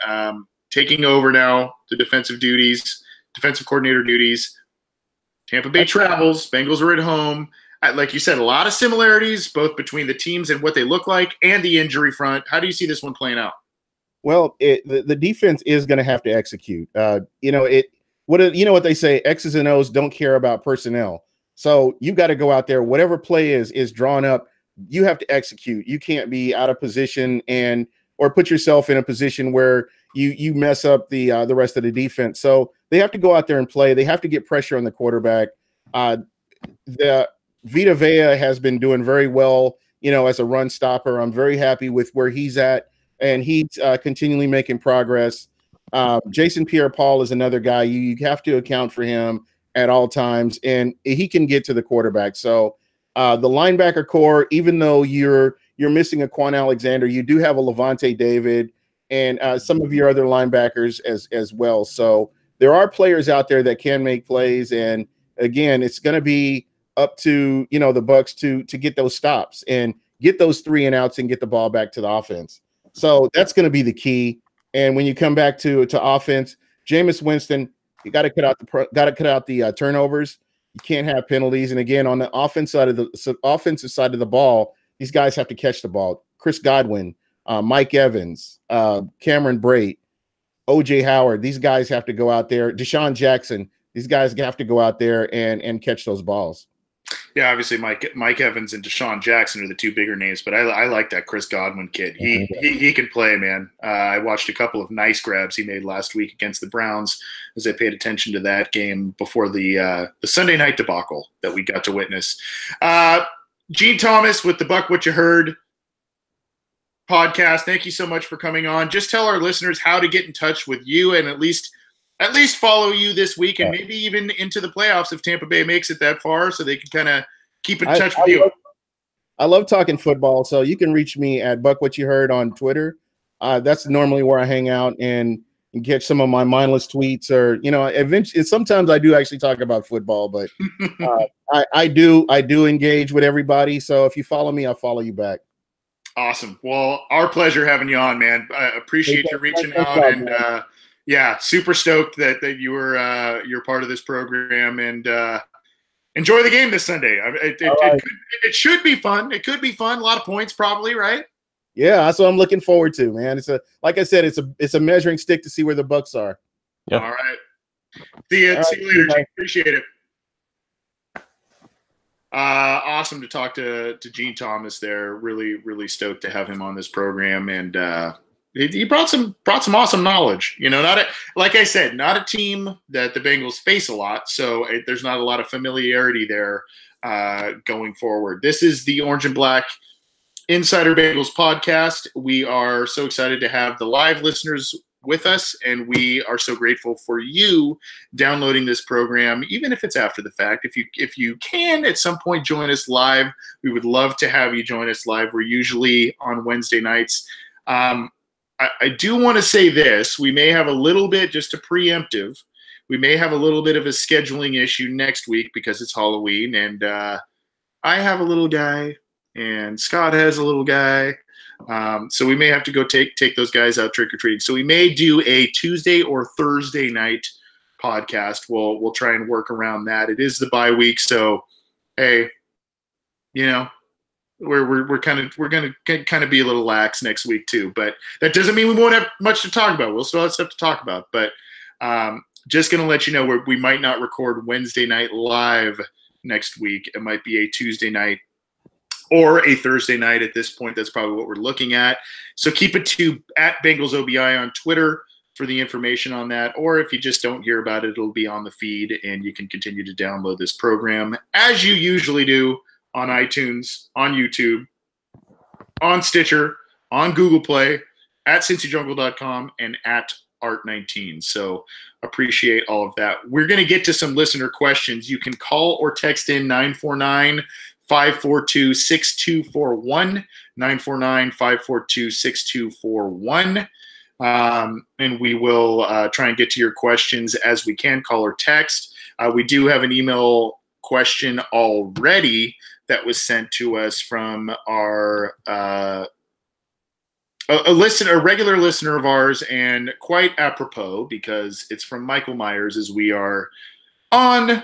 taking over now the defensive coordinator duties. Tampa Bay travels. Bengals are at home. Like you said, a lot of similarities, both between the teams and what they look like and the injury front. How do you see this one playing out? Well, the defense is going to have to execute. What they say, X's and O's don't care about personnel. So you got to go out there. Whatever play is drawn up, you have to execute. You can't be out of position or put yourself in a position where you mess up the rest of the defense. So they have to go out there and play. They have to get pressure on the quarterback. The Vita Vea has been doing very well, as a run stopper. I'm very happy with where he's at. And he's continually making progress. Jason Pierre-Paul is another guy. You have to account for him at all times, and he can get to the quarterback. So the linebacker core, even though you're missing a Quan Alexander, you do have a Levante David and some of your other linebackers as well. So there are players out there that can make plays. And again, it's going to be up to the Bucs to get those stops and get those 3 and outs and get the ball back to the offense. So that's going to be the key. And when you come back to offense, Jameis Winston, you got to cut out the turnovers. You can't have penalties. And again, on the offensive side of the ball, these guys have to catch the ball. Chris Godwin, Mike Evans, Cameron Brate, OJ Howard. These guys have to go out there. Deshaun Jackson. These guys have to go out there and catch those balls. Yeah, obviously Mike Evans and Deshaun Jackson are the two bigger names, but I like that Chris Godwin kid. He can play, man. I watched a couple of nice grabs he made last week against the Browns as I paid attention to that game before the Sunday night debacle that we got to witness. Gene Thomas with the Bucwhatyaheard podcast. Thank you so much for coming on. Just tell our listeners how to get in touch with you and at least follow you this week and maybe even into the playoffs if Tampa Bay makes it that far so they can kind of keep in touch with you. I love talking football, so you can reach me at Bucwhatyaheard on Twitter. That's normally where I hang out and get some of my mindless tweets, or eventually. Sometimes I do actually talk about football, but I do engage with everybody. So if you follow me, I'll follow you back. Awesome. Well, our pleasure having you on, man. I appreciate you reaching out, and yeah, super stoked that you're part of this program, and enjoy the game this Sunday. It should be fun. It could be fun. A lot of points, probably, right? Yeah, that's what I'm looking forward to, man. Like I said, it's a measuring stick to see where the Bucs are. Yep. All right. See you later, Gene. Appreciate it. Awesome to talk to Gene Thomas there. Really, really stoked to have him on this program, and he brought some awesome knowledge. Like I said, not a team that the Bengals face a lot, so there's not a lot of familiarity there going forward. This is the Orange and Black Insider Bengals podcast. We are so excited to have the live listeners with us, and we are so grateful for you downloading this program, even if it's after the fact. If you can at some point join us live, we would love to have you join us live. We're usually on Wednesday nights. I do want to say this. We may have a little bit, just a preemptive, we may have a little bit of a scheduling issue next week because it's Halloween, and I have a little guy, and Scott has a little guy. So we may have to go take those guys out trick-or-treating. So we may do a Tuesday or Thursday night podcast. We'll try and work around that. It is the bye week, so hey, we're gonna kind of be a little lax next week too. But that doesn't mean we won't have much to talk about. We'll still have stuff to talk about. But just gonna let you know we might not record Wednesday night live next week. It might be a Tuesday night or a Thursday night at this point. That's probably what we're looking at. So keep it to @BengalsOBI on Twitter for the information on that. Or if you just don't hear about it, it'll be on the feed, and you can continue to download this program as you usually do on iTunes, on YouTube, on Stitcher, on Google Play, at CincyJungle.com, and at Art19. So appreciate all of that. We're going to get to some listener questions. You can call or text in 949-542-6241, 949-542-6241. And we will try and get to your questions as we can, call or text. We do have an email question already that was sent to us from our a regular listener of ours, and quite apropos because it's from Michael Myers, as we are on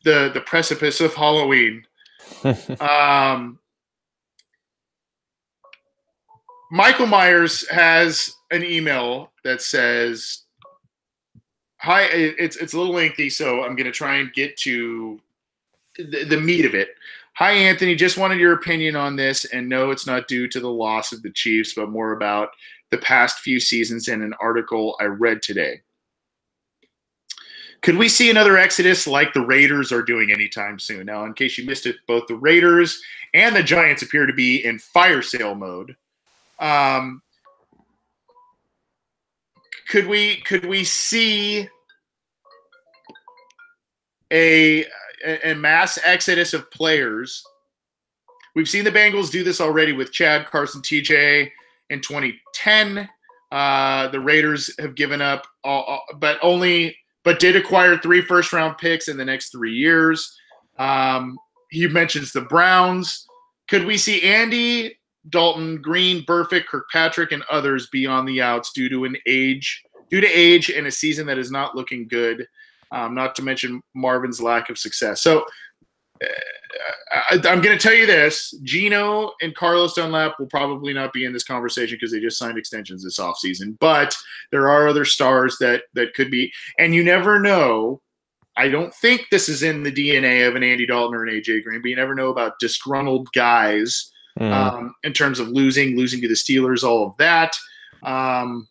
the precipice of Halloween. Michael Myers has an email that says, "Hi," it's a little lengthy, so I'm going to try and get to the meat of it. "Hi, Anthony. Just wanted your opinion on this, and no, it's not due to the loss of the Chiefs, but more about the past few seasons and an article I read today. Could we see another exodus like the Raiders are doing anytime soon?" Now, in case you missed it, both the Raiders and the Giants appear to be in fire sale mode. Could we see a mass exodus of players? We've seen the Bengals do this already with Chad, Carson, TJ in 2010. The Raiders have given up, but did acquire 3 first-round picks in the next 3 years. He mentions the Browns. Could we see Andy Dalton, Green, Burfict, Kirkpatrick, and others be on the outs due to age and a season that is not looking good? not to mention Marvin's lack of success. So I'm going to tell you this. Gino and Carlos Dunlap will probably not be in this conversation because they just signed extensions this offseason. But there are other stars that could be. And you never know. I don't think this is in the DNA of an Andy Dalton or an AJ Green, but you never know about disgruntled guys in terms of losing to the Steelers, all of that. I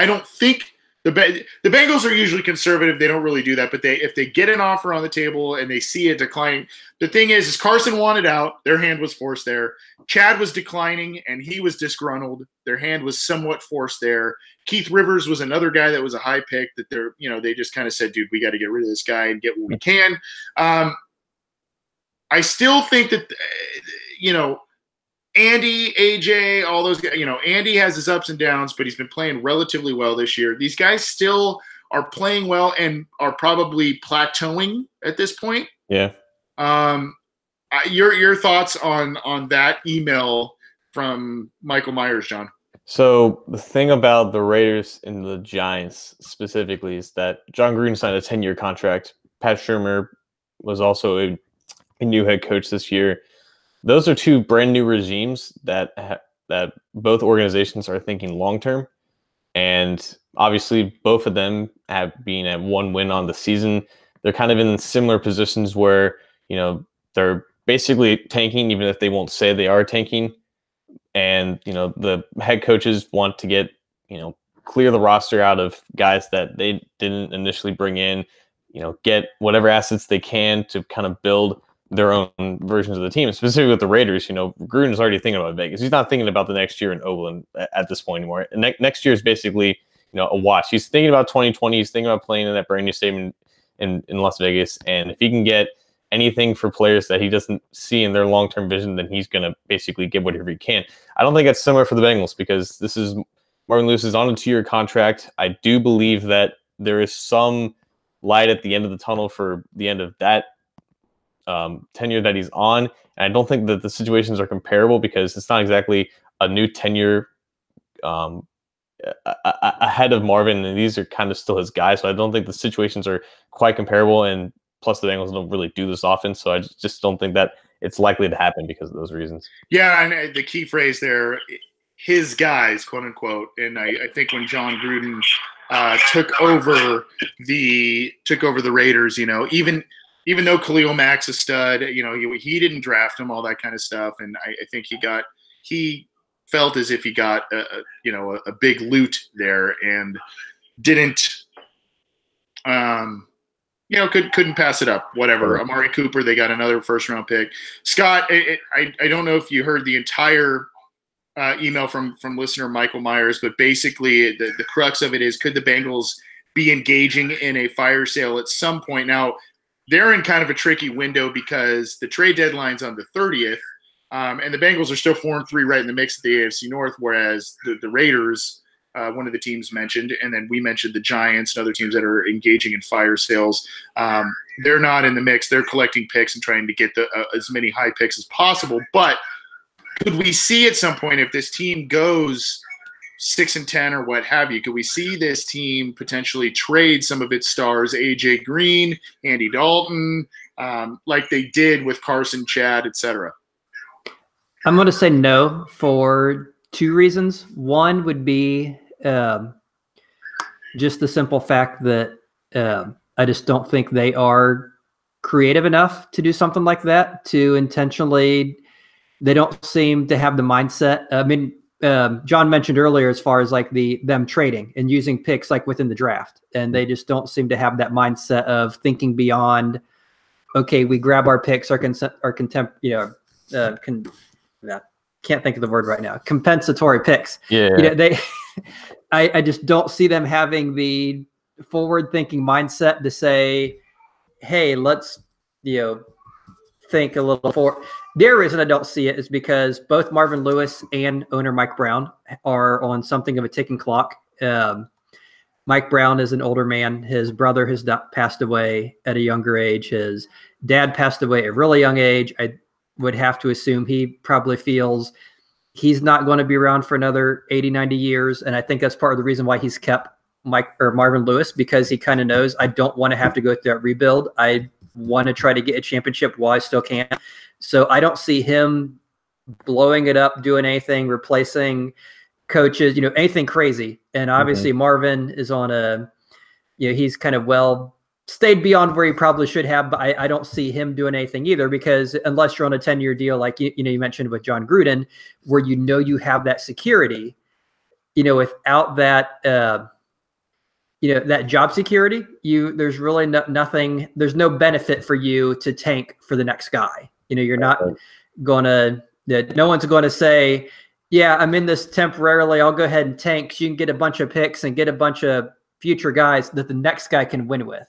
don't think the Bengals are usually conservative. They don't really do that, but if they get an offer on the table and they see it declining, the thing is Carson wanted out. Their hand was forced there. Chad was declining and he was disgruntled. Their hand was somewhat forced there. Keith Rivers was another guy that was a high pick that they just kind of said, dude, we got to get rid of this guy and get what we can. I still think that, Andy, AJ, all those guys, Andy has his ups and downs, but he's been playing relatively well this year. These guys still are playing well and are probably plateauing at this point. Yeah. Your thoughts on that email from Michael Myers, John? So the thing about the Raiders and the Giants specifically is that John Gruden signed a 10-year contract. Pat Shurmur was also a new head coach this year. Those are two brand new regimes that both organizations are thinking long term, and obviously both of them have been at 1 win on the season. They're kind of in similar positions where they're basically tanking, even if they won't say they are tanking. And the head coaches want to get clear the roster out of guys that they didn't initially bring in. Get whatever assets they can to kind of build their own versions of the team, specifically with the Raiders. Gruden's already thinking about Vegas. He's not thinking about the next year in Oakland at this point anymore. And next year is basically, a watch. He's thinking about 2020. He's thinking about playing in that brand new stadium in Las Vegas. And if he can get anything for players that he doesn't see in their long-term vision, then he's going to basically get whatever he can. I don't think that's similar for the Bengals because this is Marvin Lewis is on a 2-year contract. I do believe that there is some light at the end of the tunnel for the end of that tenure that he's on. And I don't think that the situations are comparable because it's not exactly a new tenure ahead of Marvin, and these are kind of still his guys. So I don't think the situations are quite comparable. And plus the Bengals don't really do this often. So I just don't think that it's likely to happen because of those reasons. Yeah. And the key phrase there, his guys, quote unquote. And I think when John Gruden took over the Raiders, even though Khalil Mack's a stud, he didn't draft him, all that kind of stuff. And I think he felt as if he got a big loot there and didn't, couldn't pass it up. Whatever. Amari Cooper, they got another first-round pick. Scott, I don't know if you heard the entire email from listener Michael Myers, but basically the crux of it is, could the Bengals be engaging in a fire sale at some point? Now, they're in kind of a tricky window because the trade deadline's on the 30th, and the Bengals are still 4-3 right in the mix of the AFC North, whereas the Raiders, one of the teams mentioned, and then we mentioned the Giants and other teams that are engaging in fire sales. They're not in the mix. They're collecting picks and trying to get as many high picks as possible. But could we see at some point, if this team goes 6-10 or what have you, could we see this team potentially trade some of its stars, AJ Green, Andy Dalton, like they did with Carson, Chad, etc.? I'm going to say no for 2 reasons. One would be just the simple fact that I just don't think they are creative enough to do something like that, to intentionally. They don't seem to have the mindset. I mean, John mentioned earlier as far as like them trading and using picks like within the draft, and they just don't seem to have that mindset of thinking beyond. Okay, we grab our picks, can't think of the word right now. Compensatory picks. Yeah. I just don't see them having the forward-thinking mindset to say, "Hey, let's think a little forward." The reason I don't see it is because both Marvin Lewis and owner Mike Brown are on something of a ticking clock. Mike Brown is an older man. His brother has passed away at a younger age. His dad passed away at a really young age. I would have to assume he probably feels he's not going to be around for another 80, 90 years. And I think that's part of the reason why he's kept Marvin Lewis, because he kind of knows I don't want to have to go through that rebuild. I want to try to get a championship while I still can. So I don't see him blowing it up, doing anything, replacing coaches, anything crazy. And obviously Marvin is on he's kind of stayed beyond where he probably should have, but I don't see him doing anything either, because unless you're on a 10-year deal, like, you mentioned with John Gruden, where you have that security, without that, that job security, there's really nothing, there's no benefit for you to tank for the next guy. You're not going to, no one's going to say, yeah, I'm in this temporarily, I'll go ahead and tank, so you can get a bunch of picks and get a bunch of future guys that the next guy can win with.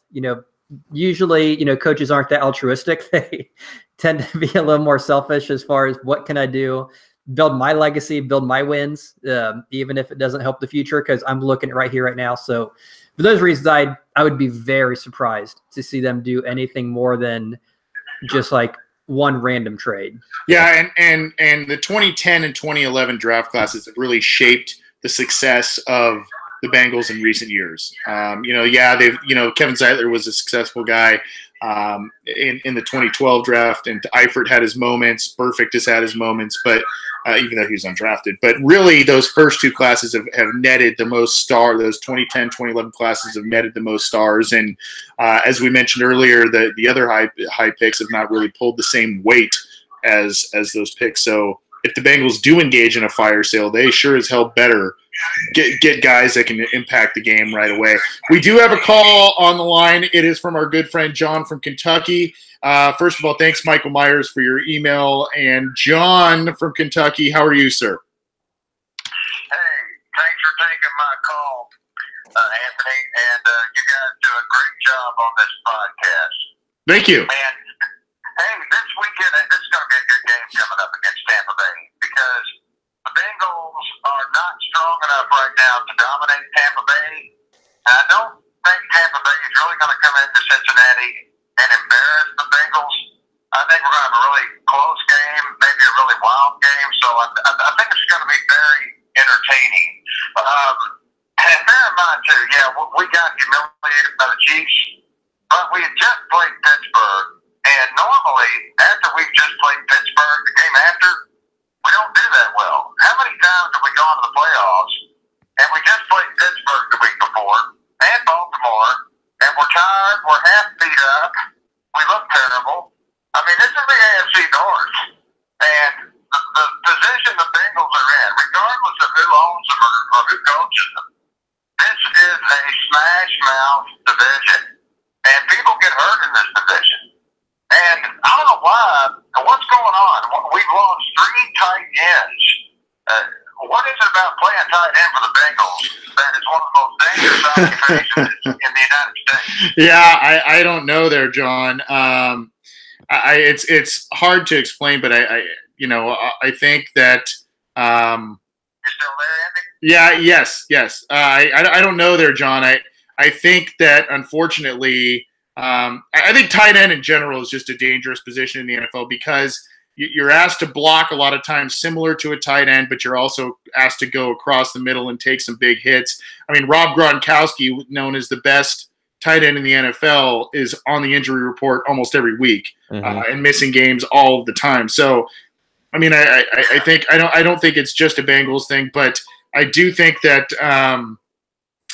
Usually, coaches aren't that altruistic. They tend to be a little more selfish as far as what can I do, build my legacy, build my wins, even if it doesn't help the future, because I'm looking at right here, right now. So for those reasons, I would be very surprised to see them do anything more than just like one random trade. Yeah, and the 2010 and 2011 draft classes have really shaped the success of the Bengals in recent years. Kevin Zeitler was a successful guy in the 2012 draft, and Eifert had his moments. Perfect has had his moments, but even though he was undrafted. But really, those first two classes have netted the most stars. Those 2010, 2011 classes have netted the most stars. And as we mentioned earlier, the other high picks have not really pulled the same weight as those picks. So if the Bengals do engage in a fire sale, they sure as hell better get guys that can impact the game right away. We do have a call on the line. It is from our good friend John from Kentucky. First of all, thanks, Michael Myers, for your email. And John from Kentucky, how are you, sir? Hey, thanks for taking my call, Anthony. And you guys do a great job on this podcast. Thank you. And hey, this weekend, this is going to be a good game coming up against Tampa Bay, because the Bengals are not strong enough right now to dominate Tampa Bay. I don't think Tampa Bay is really going to come into Cincinnati and embarrass the Bengals. I think we're going to have a really close game, maybe a really wild game. So I think it's going to be very entertaining. And bear in mind, too, we got humiliated by the Chiefs, but we had just played Pittsburgh. And normally, after we've just played Pittsburgh, the game after, we don't do that well. How many times have we gone to the playoffs and we just played Pittsburgh the week before and Baltimore, and we're tired, we're half beat up, we look terrible? I mean, this is the AFC North, and the position the Bengals are in, regardless of who owns them or who coaches them, this is a smash-mouth division, and people get hurt in this division. And I don't know why. What's going on? We've lost 3 tight ends. What is it about playing tight end for the Bengals that is one of the most dangerous occupations in the United States? Yeah, I don't know there, John. It's hard to explain, but I think that. You still there, Andy? Yeah. Yes. I don't know there, John. I think that, unfortunately. I think tight end in general is just a dangerous position in the NFL, because you're asked to block a lot of times similar to a tight end, but you're also asked to go across the middle and take some big hits. I mean, Rob Gronkowski, known as the best tight end in the NFL, is on the injury report almost every week and missing games all of the time. So, I mean, I don't think it's just a Bengals thing, but I do think that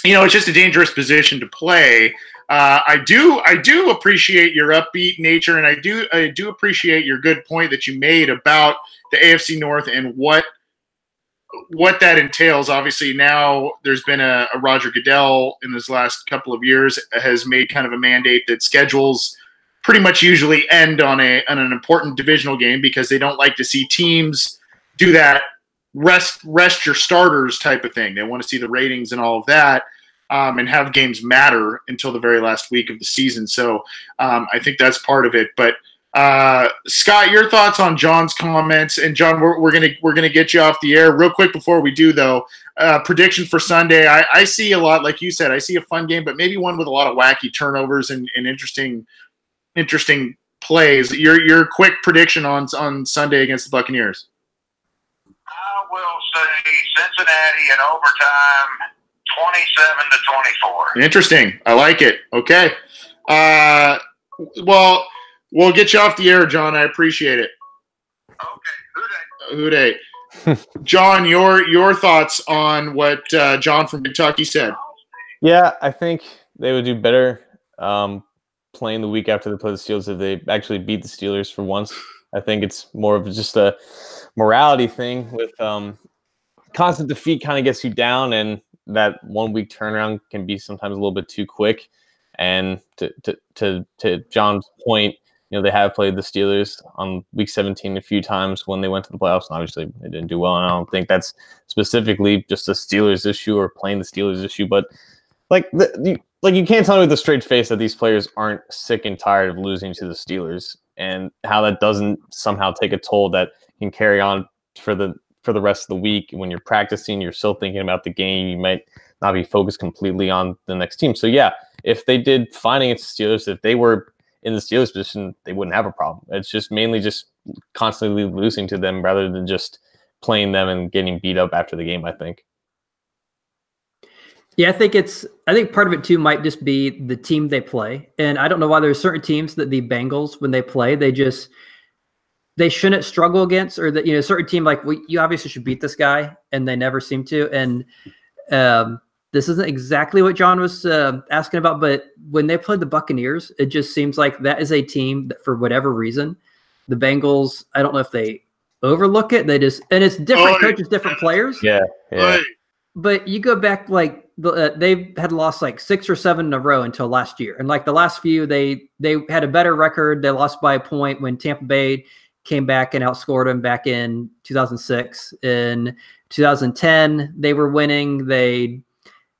it's just a dangerous position to play. I do appreciate your upbeat nature, and I do appreciate your good point that you made about the AFC North and what that entails. Obviously, now there's been a Roger Goodell in this last couple of years has made kind of a mandate that schedules pretty much usually end on an important divisional game, because they don't like to see teams do that rest your starters type of thing. They want to see the ratings and all of that. And have games matter until the very last week of the season. So I think that's part of it. But Scott, your thoughts on John's comments? And John, we're gonna get you off the air real quick. Before we do, though, prediction for Sunday. I see a lot, like you said. I see a fun game, but maybe one with a lot of wacky turnovers and interesting plays. Your quick prediction on Sunday against the Buccaneers. will say Cincinnati in overtime, 27-24. Interesting. I like it. Okay. Well, we'll get you off the air, John. I appreciate it. Okay, Who day? John, your thoughts on what John from Kentucky said? Yeah, I think they would do better playing the week after they play the Steelers if they actually beat the Steelers for once. I think it's more of just a morality thing with constant defeat kind of gets you down, and that 1 week turnaround can be sometimes a little bit too quick. And to John's point, they have played the Steelers on week 17 a few times when they went to the playoffs, and obviously they didn't do well. And I don't think that's specifically just a Steelers issue or playing the Steelers issue, but you can't tell me with a straight face that these players aren't sick and tired of losing to the Steelers, and how that doesn't somehow take a toll that can carry on for the rest of the week. When you're practicing, you're still thinking about the game. You might not be focused completely on the next team. So yeah, if they did fine against the Steelers, if they were in the Steelers position, they wouldn't have a problem. It's just mainly just constantly losing to them rather than just playing them and getting beat up after the game, I think. Yeah, I think part of it too might just be the team they play. And I don't know why there's certain teams that the Bengals, when they play, they shouldn't struggle against, or that, a certain team, like, you obviously should beat this guy, and they never seem to. And this isn't exactly what John was asking about, but when they played the Buccaneers, it just seems like that is a team that, for whatever reason, the Bengals, I don't know if they overlook it. And it's different coaches, different players. Yeah. But you go back, like, they've had lost like 6 or 7 in a row until last year. And like the last few, they had a better record. They lost by a point when Tampa Bay came back and outscored them back in 2006. In 2010, they were winning. They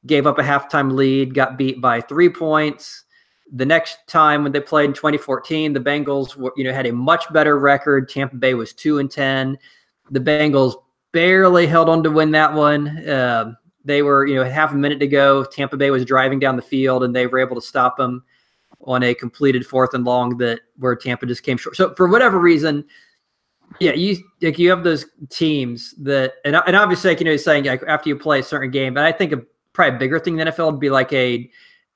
gave up a halftime lead, got beat by 3 points. The next time when they played in 2014, the Bengals had a much better record. Tampa Bay was 2-10. The Bengals barely held on to win that one. They were, half a minute to go. Tampa Bay was driving down the field, and they were able to stop them on a completed 4th and long where Tampa just came short. So for whatever reason, yeah, you have those teams that, and obviously, like, saying, like, after you play a certain game, but I think probably a bigger thing in the NFL would be like a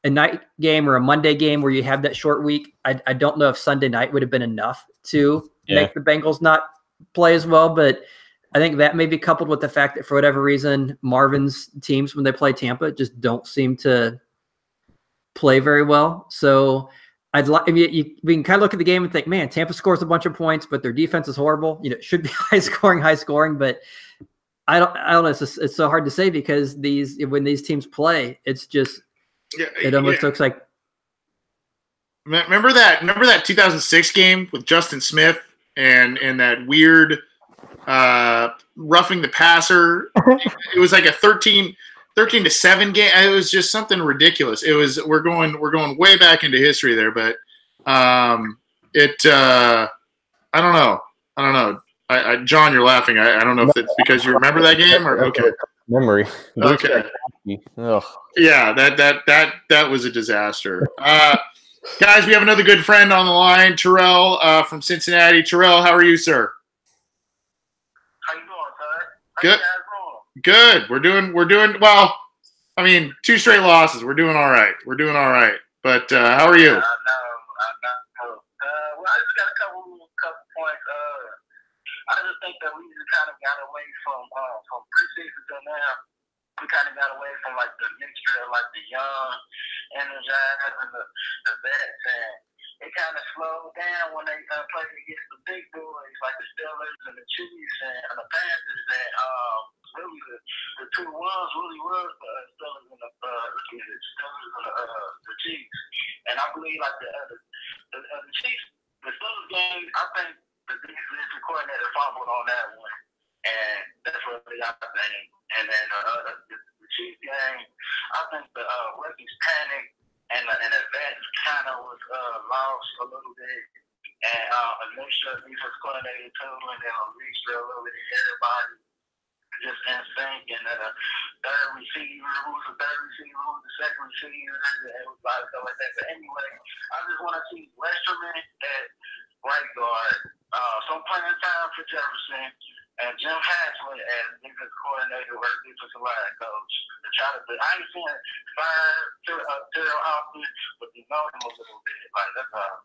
night game or a Monday game where you have that short week. I don't know if Sunday night would have been enough to make the Bengals not play as well, but I think that may be coupled with the fact that for whatever reason, Marvin's teams, when they play Tampa, just don't seem to play very well. So we can kind of look at the game and think, man, Tampa scores a bunch of points, but their defense is horrible. It should be high scoring, but I don't know. It's so hard to say because when these teams play, it's just it almost looks like. Remember that 2006 game with Justin Smith and that weird roughing the passer. It was like a 13-7 game. It was just something ridiculous. We're going way back into history there, but I don't know. John, you're laughing. I don't know if it's because you remember that game or okay. Memory. Okay. Yeah, that was a disaster. Guys, we have another good friend on the line, Terrell from Cincinnati. Terrell, how are you, sir? How you doing, sir? Good. Good. We're doing well. I mean, 2 straight losses. We're doing all right. But how are you? I know. Well, I just got a couple points. I just think that we just kind of got away from preseason to now. We kind of got away from like the mixture of like the young, energized, and the vets, and it kind of slowed down when they played against the big boys like the Steelers and the Chiefs and the Panthers, and really the 2 ones really was the Steelers and the Chiefs. And I believe like the Chiefs, the Steelers game, I think the defensive coordinator fumbled on that one, and that's what they got the thing. And then the Chiefs game, I think the rookies panicked, and the vets kind of was lost a little bit. And a mixture of defensive coordinator too, and then a mixture a little bit of everybody just in sync. And then a third receiver, who's the third receiver, who's the second receiver, and everybody stuff like that. But anyway, I just want to see Westerman at right guard, some playing time for Jefferson, and Jim Hasley as defense coordinator or defensive line coach. To try to, I ain't saying fire Terrell Austin, but demote him a little bit. Like that's all.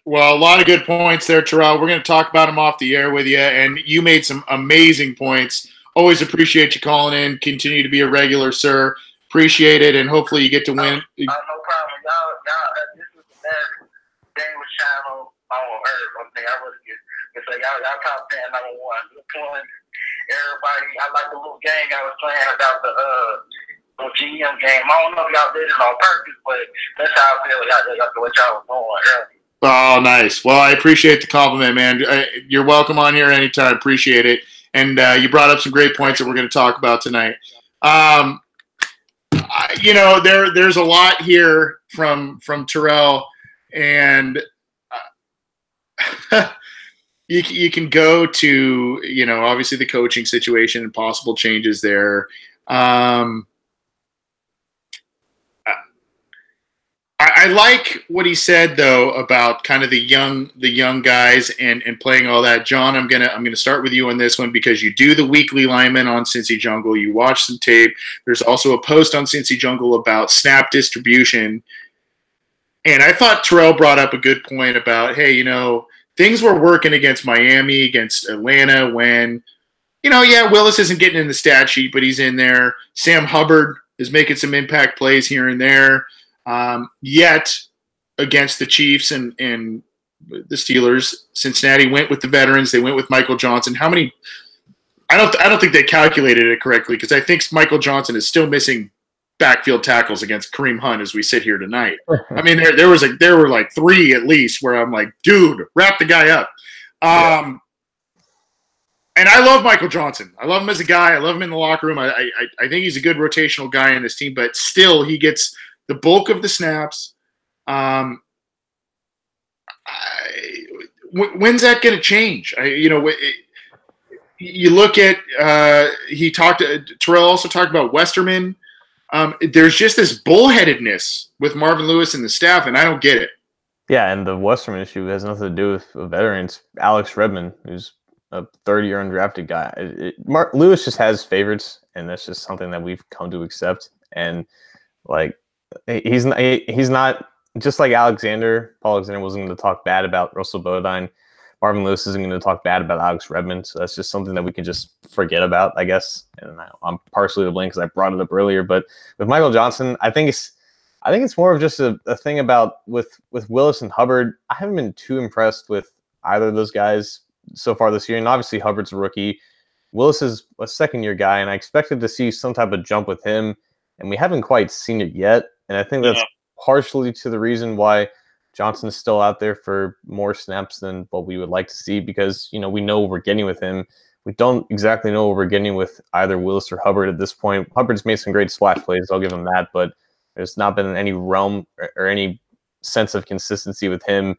Well, a lot of good points there, Terrell. We're going to talk about him off the air with you, and you made some amazing points. Always appreciate you calling in. Continue to be a regular, sir. Appreciate it, and hopefully you get to win. No problem. Y'all, this is the best Bengals channel on earth. One thing I really get say, y'all top 10 number one. Good point. Everybody, I like the little game I was playing about the GM game. I don't know if y'all did it on purpose, but that's how I feel. Y'all what y'all was doing earlier. Oh, nice. Well, I appreciate the compliment, man. You're welcome on here anytime. Appreciate it. And you brought up some great points that we're going to talk about tonight. You know, there's a lot here from Terrell, and you can go to, you know, obviously the coaching situation and possible changes there. I like what he said though about kind of the young guys and playing all that. John, I'm gonna start with you on this one because you do the weekly lineman on Cincy Jungle. You watch some tape. There's also a post on Cincy Jungle about snap distribution, and I thought Terrell brought up a good point about, hey, you know, things were working against Miami, against Atlanta when, you know, yeah, Willis isn't getting in the stat sheet, but he's in there. Sam Hubbard is making some impact plays here and there. Yet against the Chiefs and the Steelers, Cincinnati went with the veterans. They went with Michael Johnson. How many? I don't think they calculated it correctly because I think Michael Johnson is still missing backfield tackles against Kareem Hunt as we sit here tonight. I mean, there were like 3 at least where I'm like, dude, wrap the guy up. And I love Michael Johnson. I love him as a guy. I love him in the locker room. I think he's a good rotational guy in this team, but still he gets the bulk of the snaps. When's that going to change? You look at Terrell also talked about Westerman. There's just this bullheadedness with Marvin Lewis and the staff, and I don't get it. Yeah, and the Westerman issue has nothing to do with veterans. Alex Redmond, who's a third-year undrafted guy. Lewis just has favorites, and that's just something that we've come to accept. And like, he's not just like Paul Alexander wasn't going to talk bad about Russell Bodine. Marvin Lewis isn't going to talk bad about Alex Redmond. So that's just something that we can just forget about, I guess. And I'm partially to blame because I brought it up earlier. But with Michael Johnson, I think it's more of just a thing about with Willis and Hubbard. I haven't been too impressed with either of those guys so far this year. And obviously Hubbard's a rookie. Willis is a second-year guy, and I expected to see some type of jump with him. And we haven't quite seen it yet. And I think that's partially to the reason why Johnson is still out there for more snaps than what we would like to see because, you know, we know what we're getting with him. We don't exactly know what we're getting with either Willis or Hubbard at this point. Hubbard's made some great splash plays. I'll give him that. But there's not been any realm or any sense of consistency with him.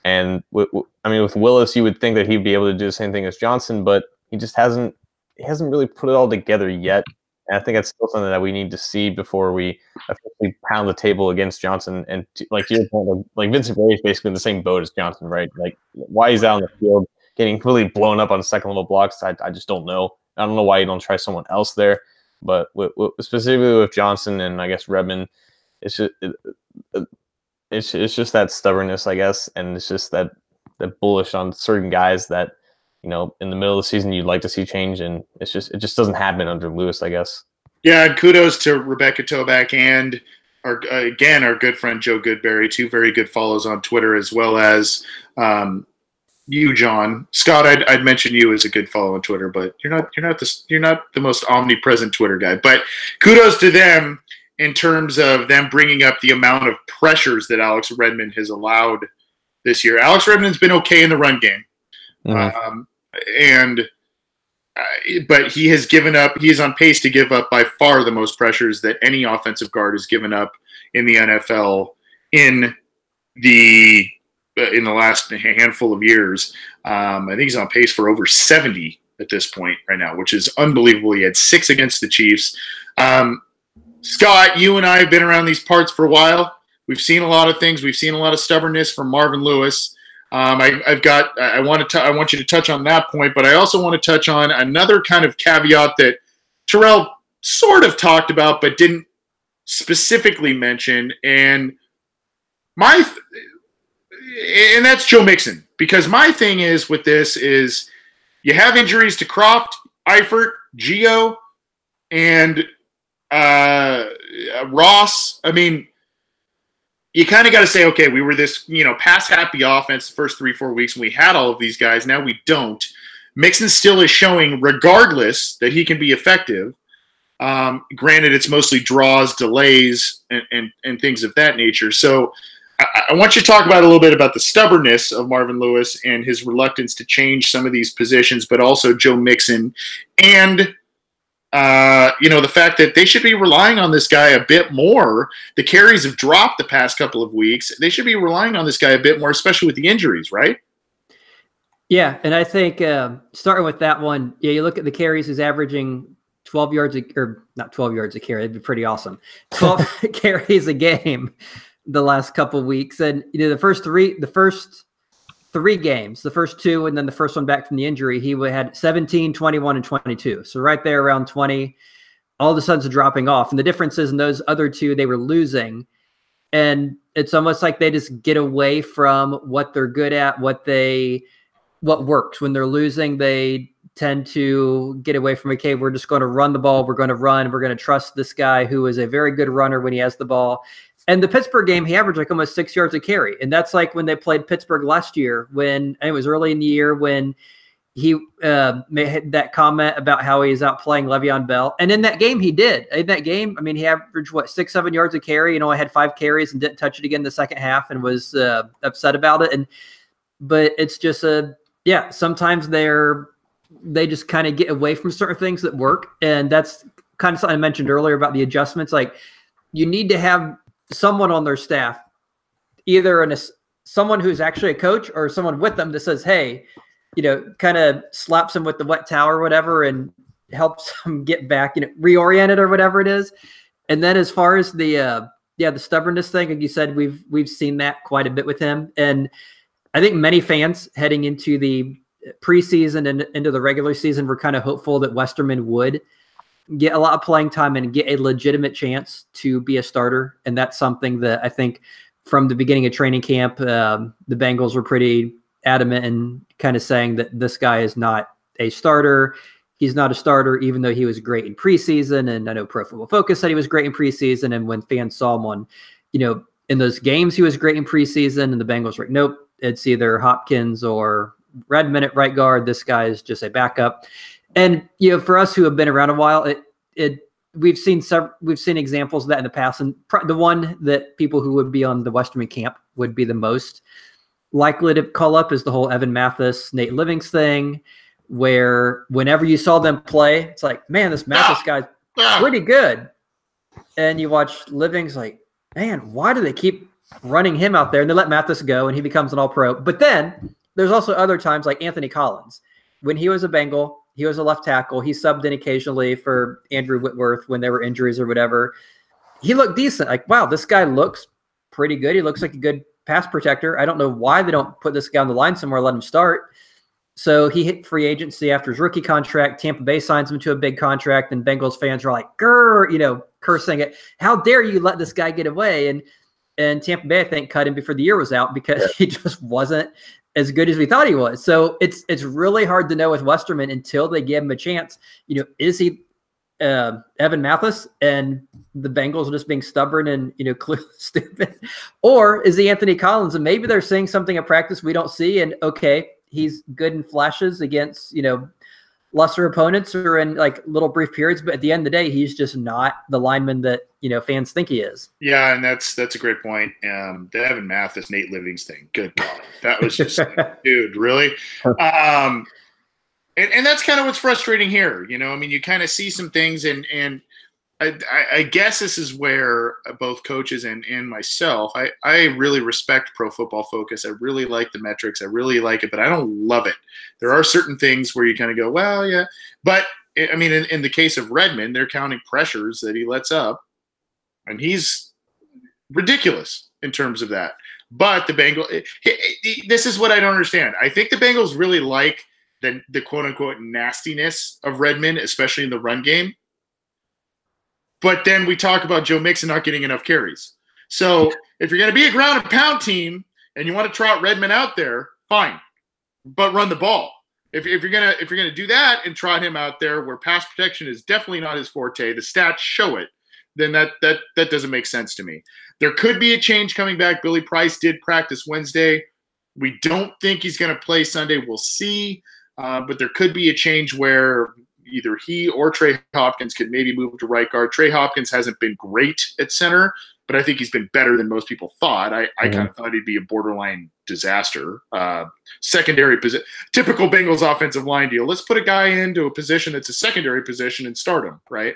And, with Willis, you would think that he'd be able to do the same thing as Johnson, but he just hasn't really put it all together yet. And I think that's still something that we need to see before we officially pound the table against Johnson. And like your point, like Vincent Gray is basically in the same boat as Johnson, right? Like why he's out on the field getting really blown up on second level blocks, I just don't know. I don't know why you don't try someone else there. But specifically with Johnson and I guess Redmond, it's just that stubbornness, I guess, and it's just that bullish on certain guys that, you know, in the middle of the season, you'd like to see change, and it just doesn't happen under Lewis, I guess. Yeah, and kudos to Rebecca Toback and our good friend Joe Goodberry, 2 very good follows on Twitter, as well as you, John. Scott, I'd mention you as a good follow on Twitter, but you're not the most omnipresent Twitter guy. But kudos to them in terms of them bringing up the amount of pressures that Alex Redmond has allowed this year. Alex Redmond's been okay in the run game. Mm-hmm. But he has given up. He is on pace to give up by far the most pressures that any offensive guard has given up in the NFL in the last handful of years. I think he's on pace for over 70 at this point right now, which is unbelievable. He had 6 against the Chiefs. Scott, you and I have been around these parts for a while. We've seen a lot of things. We've seen a lot of stubbornness from Marvin Lewis. I want you to touch on that point, but I also want to touch on another kind of caveat that Terrell sort of talked about, but didn't specifically mention, and that's Joe Mixon. Because my thing is with this is you have injuries to Croft, Eifert, Gio, and Ross. I mean, you kind of got to say, okay, we were this, pass happy offense the first 3-4 weeks, and we had all of these guys. Now we don't. Mixon still is showing, regardless, that he can be effective. Granted, it's mostly draws, delays, and things of that nature. So I want you to talk about a little bit about the stubbornness of Marvin Lewis and his reluctance to change some of these positions, but also Joe Mixon and the fact that they should be relying on this guy a bit more. The carries have dropped the past couple of weeks. They should be relying on this guy a bit more, especially with the injuries, right? Yeah, and I think starting with that one, you look at the carries, he's averaging 12 yards, or not 12 yards a carry. That'd be pretty awesome. 12 carries a game the last couple of weeks. And the first three games, the first two, and then the first one back from the injury, he had 17, 21, and 22. So right there around 20, all of a sudden dropping off. And the difference is in those other two, they were losing. And it's almost like they just get away from what they're good at, what works. When they're losing, they tend to get away from, okay, we're just going to run the ball. We're going to trust this guy who is a very good runner when he has the ball. And the Pittsburgh game, he averaged like almost 6 yards a carry. And that's like when they played Pittsburgh last year, when it was early in the year, when he made that comment about how he's outplaying Le'Veon Bell. And in that game, he did. In that game, I mean, he averaged, 6-7 yards a carry. I had 5 carries and didn't touch it again the second half and was upset about it. But it's just sometimes they just kind of get away from certain things that work. And that's kind of something I mentioned earlier about the adjustments. Like, you need to have someone on their staff, either someone who's actually a coach or someone with them that says, hey, kind of slaps them with the wet towel or whatever and helps them get back, reoriented or whatever it is. And then as far as the stubbornness thing, like you said, we've seen that quite a bit with him. And I think many fans heading into the preseason and into the regular season were kind of hopeful that Westerman would get a lot of playing time and get a legitimate chance to be a starter. And that's something that I think from the beginning of training camp, the Bengals were pretty adamant and kind of saying that this guy is not a starter. He's not a starter, even though he was great in preseason. And I know Pro Football Focus said he was great in preseason. And when fans saw him on, in those games, he was great in preseason, and the Bengals were like, nope, it's either Hopkins or Redmond at right guard. This guy is just a backup. And for us who have been around a while, we've seen examples of that in the past. And the one that people who would be on the Westerman camp would be the most likely to call up is the whole Evan Mathis, Nate Livings thing, where whenever you saw them play, it's like, man, this Mathis guy's pretty good. And you watch Livings, like, man, why do they keep running him out there? And they let Mathis go, and he becomes an all-pro. But then there's also other times like Anthony Collins. When he was a Bengal, he was a left tackle. He subbed in occasionally for Andrew Whitworth when there were injuries or whatever. He looked decent. Like, wow, this guy looks pretty good. He looks like a good pass protector. I don't know why they don't put this guy on the line somewhere, let him start. So he hit free agency after his rookie contract. Tampa Bay signs him to a big contract, and Bengals fans are like, grr, cursing it. How dare you let this guy get away? And Tampa Bay, I think, cut him before the year was out because he just wasn't as good as we thought he was. So it's really hard to know with Westerman until they give him a chance. Is he Evan Mathis and the Bengals are just being stubborn and clearly stupid, or is he Anthony Collins and maybe they're seeing something at practice we don't see, and okay, he's good in flashes against lesser opponents or in like little brief periods, but at the end of the day, he's just not the lineman that fans think he is. Yeah, and that's a great point. The Evan Mathis, Nate Livings thing, good God, that was just dude, really. And that's kind of what's frustrating here. You kind of see some things, and I guess this is where both coaches and myself, I really respect Pro Football Focus. I really like the metrics. I really like it, but I don't love it. There are certain things where you kind of go, well, yeah. But, in the case of Redmond, they're counting pressures that he lets up, and he's ridiculous in terms of that. But the Bengals, this is what I don't understand. I think the Bengals really like the quote-unquote nastiness of Redmond, especially in the run game. But then we talk about Joe Mixon not getting enough carries. So if you're going to be a ground and pound team and you want to trot Redmond out there, fine, but run the ball. If you're gonna do that and trot him out there where pass protection is definitely not his forte, the stats show it, then that doesn't make sense to me. There could be a change coming back. Billy Price did practice Wednesday. We don't think he's going to play Sunday. We'll see. But there could be a change where either he or Trey Hopkins could maybe move to right guard. Trey Hopkins hasn't been great at center, but I think he's been better than most people thought. I kind of thought he'd be a borderline disaster. Secondary position, typical Bengals offensive line deal. Let's put a guy into a position that's a secondary position and start him, right?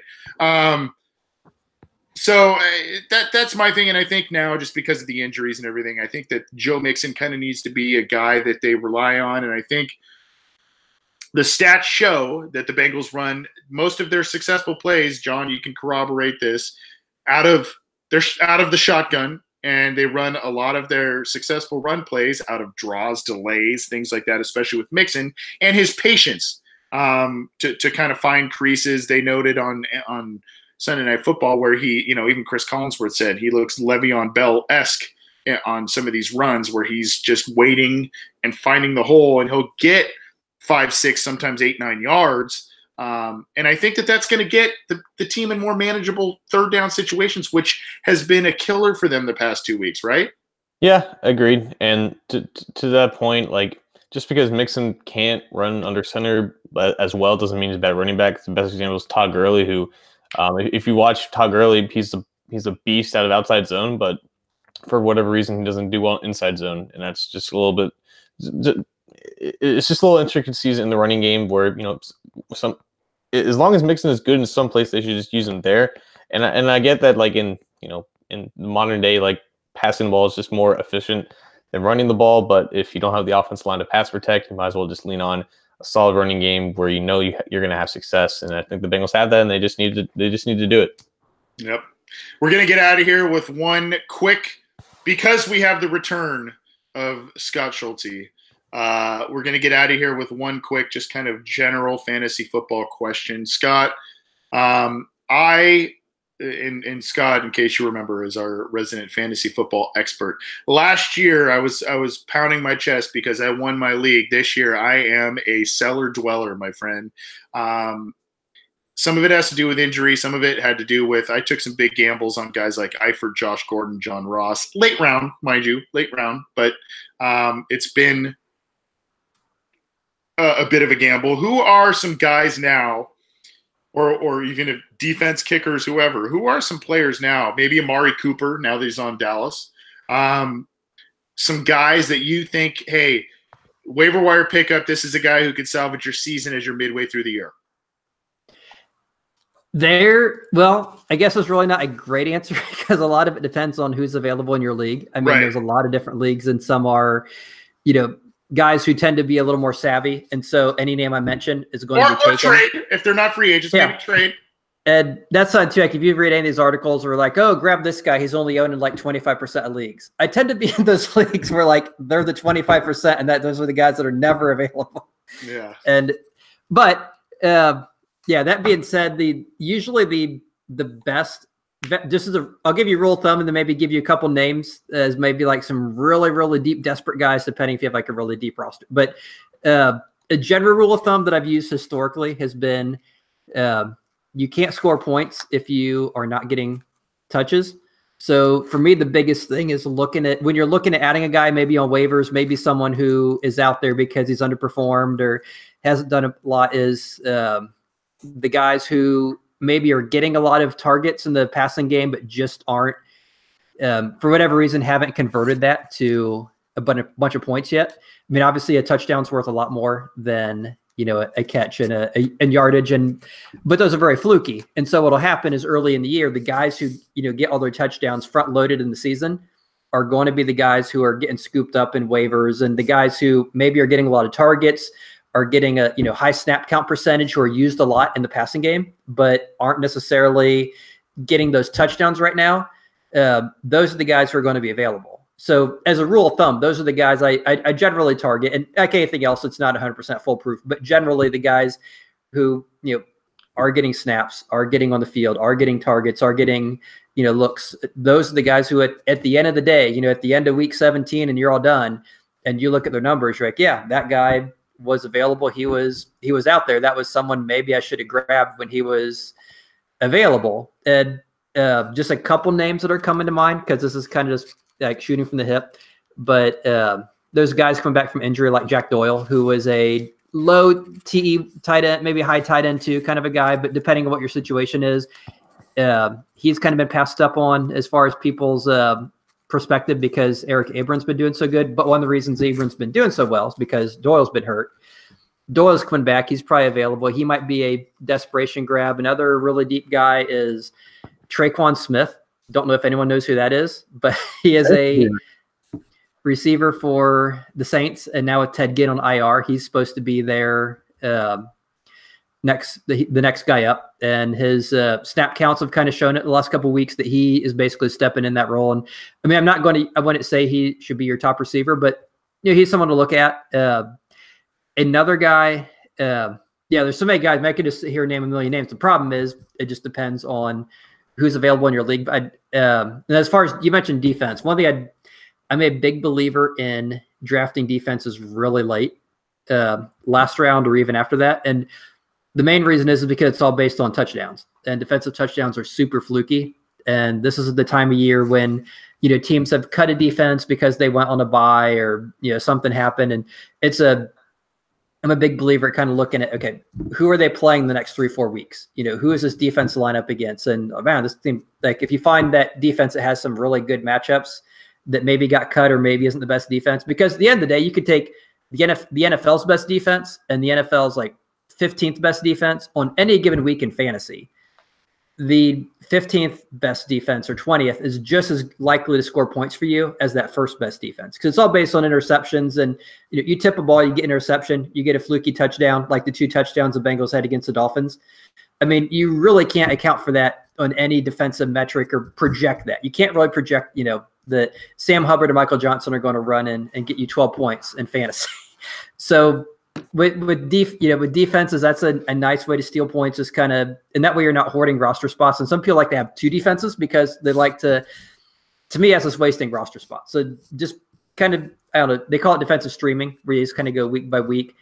So that's my thing, and I think now, just because of the injuries and everything, I think that Joe Mixon kind of needs to be a guy that they rely on, and I think the stats show that the Bengals run most of their successful plays. John, you can corroborate this, out of the shotgun, and they run a lot of their successful run plays out of draws, delays, things like that, especially with Mixon and his patience to kind of find creases. They noted on Sunday Night Football where he, even Chris Collinsworth said he looks Le'Veon Bell-esque on some of these runs where he's just waiting and finding the hole, and he'll get 5, 6, sometimes 8, 9 yards. And I think that's going to get the team in more manageable third down situations, which has been a killer for them the past 2 weeks, right? Yeah, agreed. And to that point, like, just because Mixon can't run under center as well doesn't mean he's a bad running back. The best example is Todd Gurley, who, if you watch Todd Gurley, he's a beast out of outside zone, but for whatever reason, he doesn't do well inside zone. And that's just a little bit – it's just a little intricacies in the running game where, as long as Mixon is good in some place, they should just use him there. And I get that, like, in modern day, like, passing the ball is just more efficient than running the ball. But if you don't have the offensive line to pass protect, you might as well just lean on a solid running game where you're going to have success. And I think the Bengals have that, and they just need to do it. Yep. We're going to get out of here with one quick, because we have the return of Scott Schulte. We're going to get out of here with one quick, just kind of general fantasy football question. Scott, and Scott, in case you remember, is our resident fantasy football expert. Last year, I was pounding my chest because I won my league. This year, I am a cellar dweller, my friend. Some of it has to do with injury. Some of it had to do with I took some big gambles on guys like Eifert, Josh Gordon, John Ross. Late round, mind you, but it's been a bit of a gamble. Who are some guys now, or even if defense kickers, whoever, who are some players now, maybe Amari Cooper, now that he's on Dallas, some guys that you think, hey, waiver wire pickup, this is a guy who could salvage your season as you're midway through the year? Well, I guess it's really not a great answer because a lot of it depends on who's available in your league. I mean, There's a lot of different leagues, and some are, guys who tend to be a little more savvy. And so any name I mentioned is going to be taken. Or trade. If they're not free agents, maybe trade. And that's not too, like, if you read any of these articles where like, oh, grab this guy, he's only owned in like 25% of leagues. I tend to be in those leagues where like they're the 25% and those are the guys that are never available. Yeah. But that being said, usually the best, I'll give you a rule of thumb and then maybe give you a couple names as maybe like some really, really deep, desperate guys, depending if you have like a really deep roster. But a general rule of thumb that I've used historically has been you can't score points if you are not getting touches. So for me, the biggest thing is when you're looking at adding a guy maybe on waivers, maybe someone who is out there because he's underperformed or hasn't done a lot, is the guys who maybe are getting a lot of targets in the passing game, but just aren't, for whatever reason, haven't converted that to a bunch of points yet. I mean, obviously a touchdown's worth a lot more than, a catch and a yardage, but those are very fluky. And so what'll happen is early in the year, the guys who, get all their touchdowns front loaded in the season are going to be the guys who are getting scooped up in waivers, and the guys who maybe are getting a lot of targets are getting a high snap count percentage, who are used a lot in the passing game, but aren't necessarily getting those touchdowns right now. Those are the guys who are going to be available. So as a rule of thumb, those are the guys I generally target. And like anything else, it's not 100% foolproof, but generally the guys who, are getting snaps, are getting on the field, are getting targets, are getting, looks. Those are the guys who at the end of the day, at the end of week 17 and you're all done and you look at their numbers, you're like, yeah, that guy was available. He was out there. That was someone maybe I should have grabbed when he was available. And just a couple names that are coming to mind, because this is kind of just like shooting from the hip. But those guys coming back from injury, like Jack Doyle, who was a low TE tight end, maybe high tight end too, kind of a guy. But depending on what your situation is, he's kind of been passed up on as far as people's perspective, because Eric Abrams been doing so good. But one of the reasons Abrams been doing so well is because Doyle's been hurt. Doyle's coming back. He's probably available. He might be a desperation grab. Another really deep guy is Traquan Smith. Don't know if anyone knows who that is, but he is a receiver for the Saints. And now with Ted Ginn on IR, he's supposed to be their the next guy up. And his snap counts have kind of shown it the last couple of weeks that he is basically stepping in that role. And I mean, I wouldn't say he should be your top receiver, but he's someone to look at. Another guy, there's so many guys. I could just sit here and name a million names. The problem is it just depends on who's available in your league. And as far as you mentioned defense, one thing I'm a big believer in drafting defenses really late, last round or even after that. And the main reason is because it's all based on touchdowns, and defensive touchdowns are super fluky. And this is the time of year when, teams have cut a defense because they went on a bye or, something happened. And I'm a big believer at kind of looking at, okay, who are they playing the next 3-4 weeks? Who is this defense line up against? And this team, like, if you find that defense that has some really good matchups that maybe got cut or maybe isn't the best defense, because at the end of the day, you could take the NFL's best defense and the NFL's like 15th best defense on any given week in fantasy. The 15th best defense or 20th is just as likely to score points for you as that first best defense, because it's all based on interceptions. And you tip a ball, you get interception, you get a fluky touchdown, like the 2 touchdowns the Bengals had against the Dolphins. I mean, you really can't account for that on any defensive metric or project that. You can't really project, that Sam Hubbard and Michael Johnson are going to run in and get you 12 points in fantasy. So with defenses, that's a nice way to steal points, is kind of, and that way you're not hoarding roster spots. And some people like to have 2 defenses because they like to me, that's just wasting roster spots. So just kind of, I don't know, they call it defensive streaming, where you just kind of go week by week.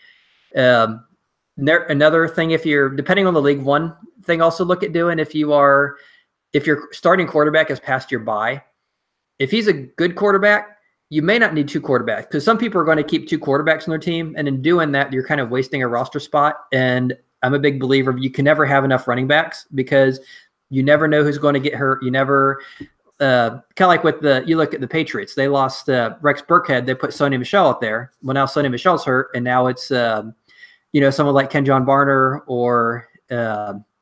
Another thing, if you're, depending on the league, one thing also look at doing, if your starting quarterback has passed your bye, if he's a good quarterback, you may not need 2 quarterbacks, because some people are going to keep 2 quarterbacks on their team. And in doing that, you're kind of wasting a roster spot. And I'm a big believer of, you can never have enough running backs, because you never know who's going to get hurt. You never, kind of like with you look at the Patriots, they lost Rex Burkhead. They put Sonny Michel out there. Well, now Sonny Michel's hurt. And now it's, someone like Kenjon Barner or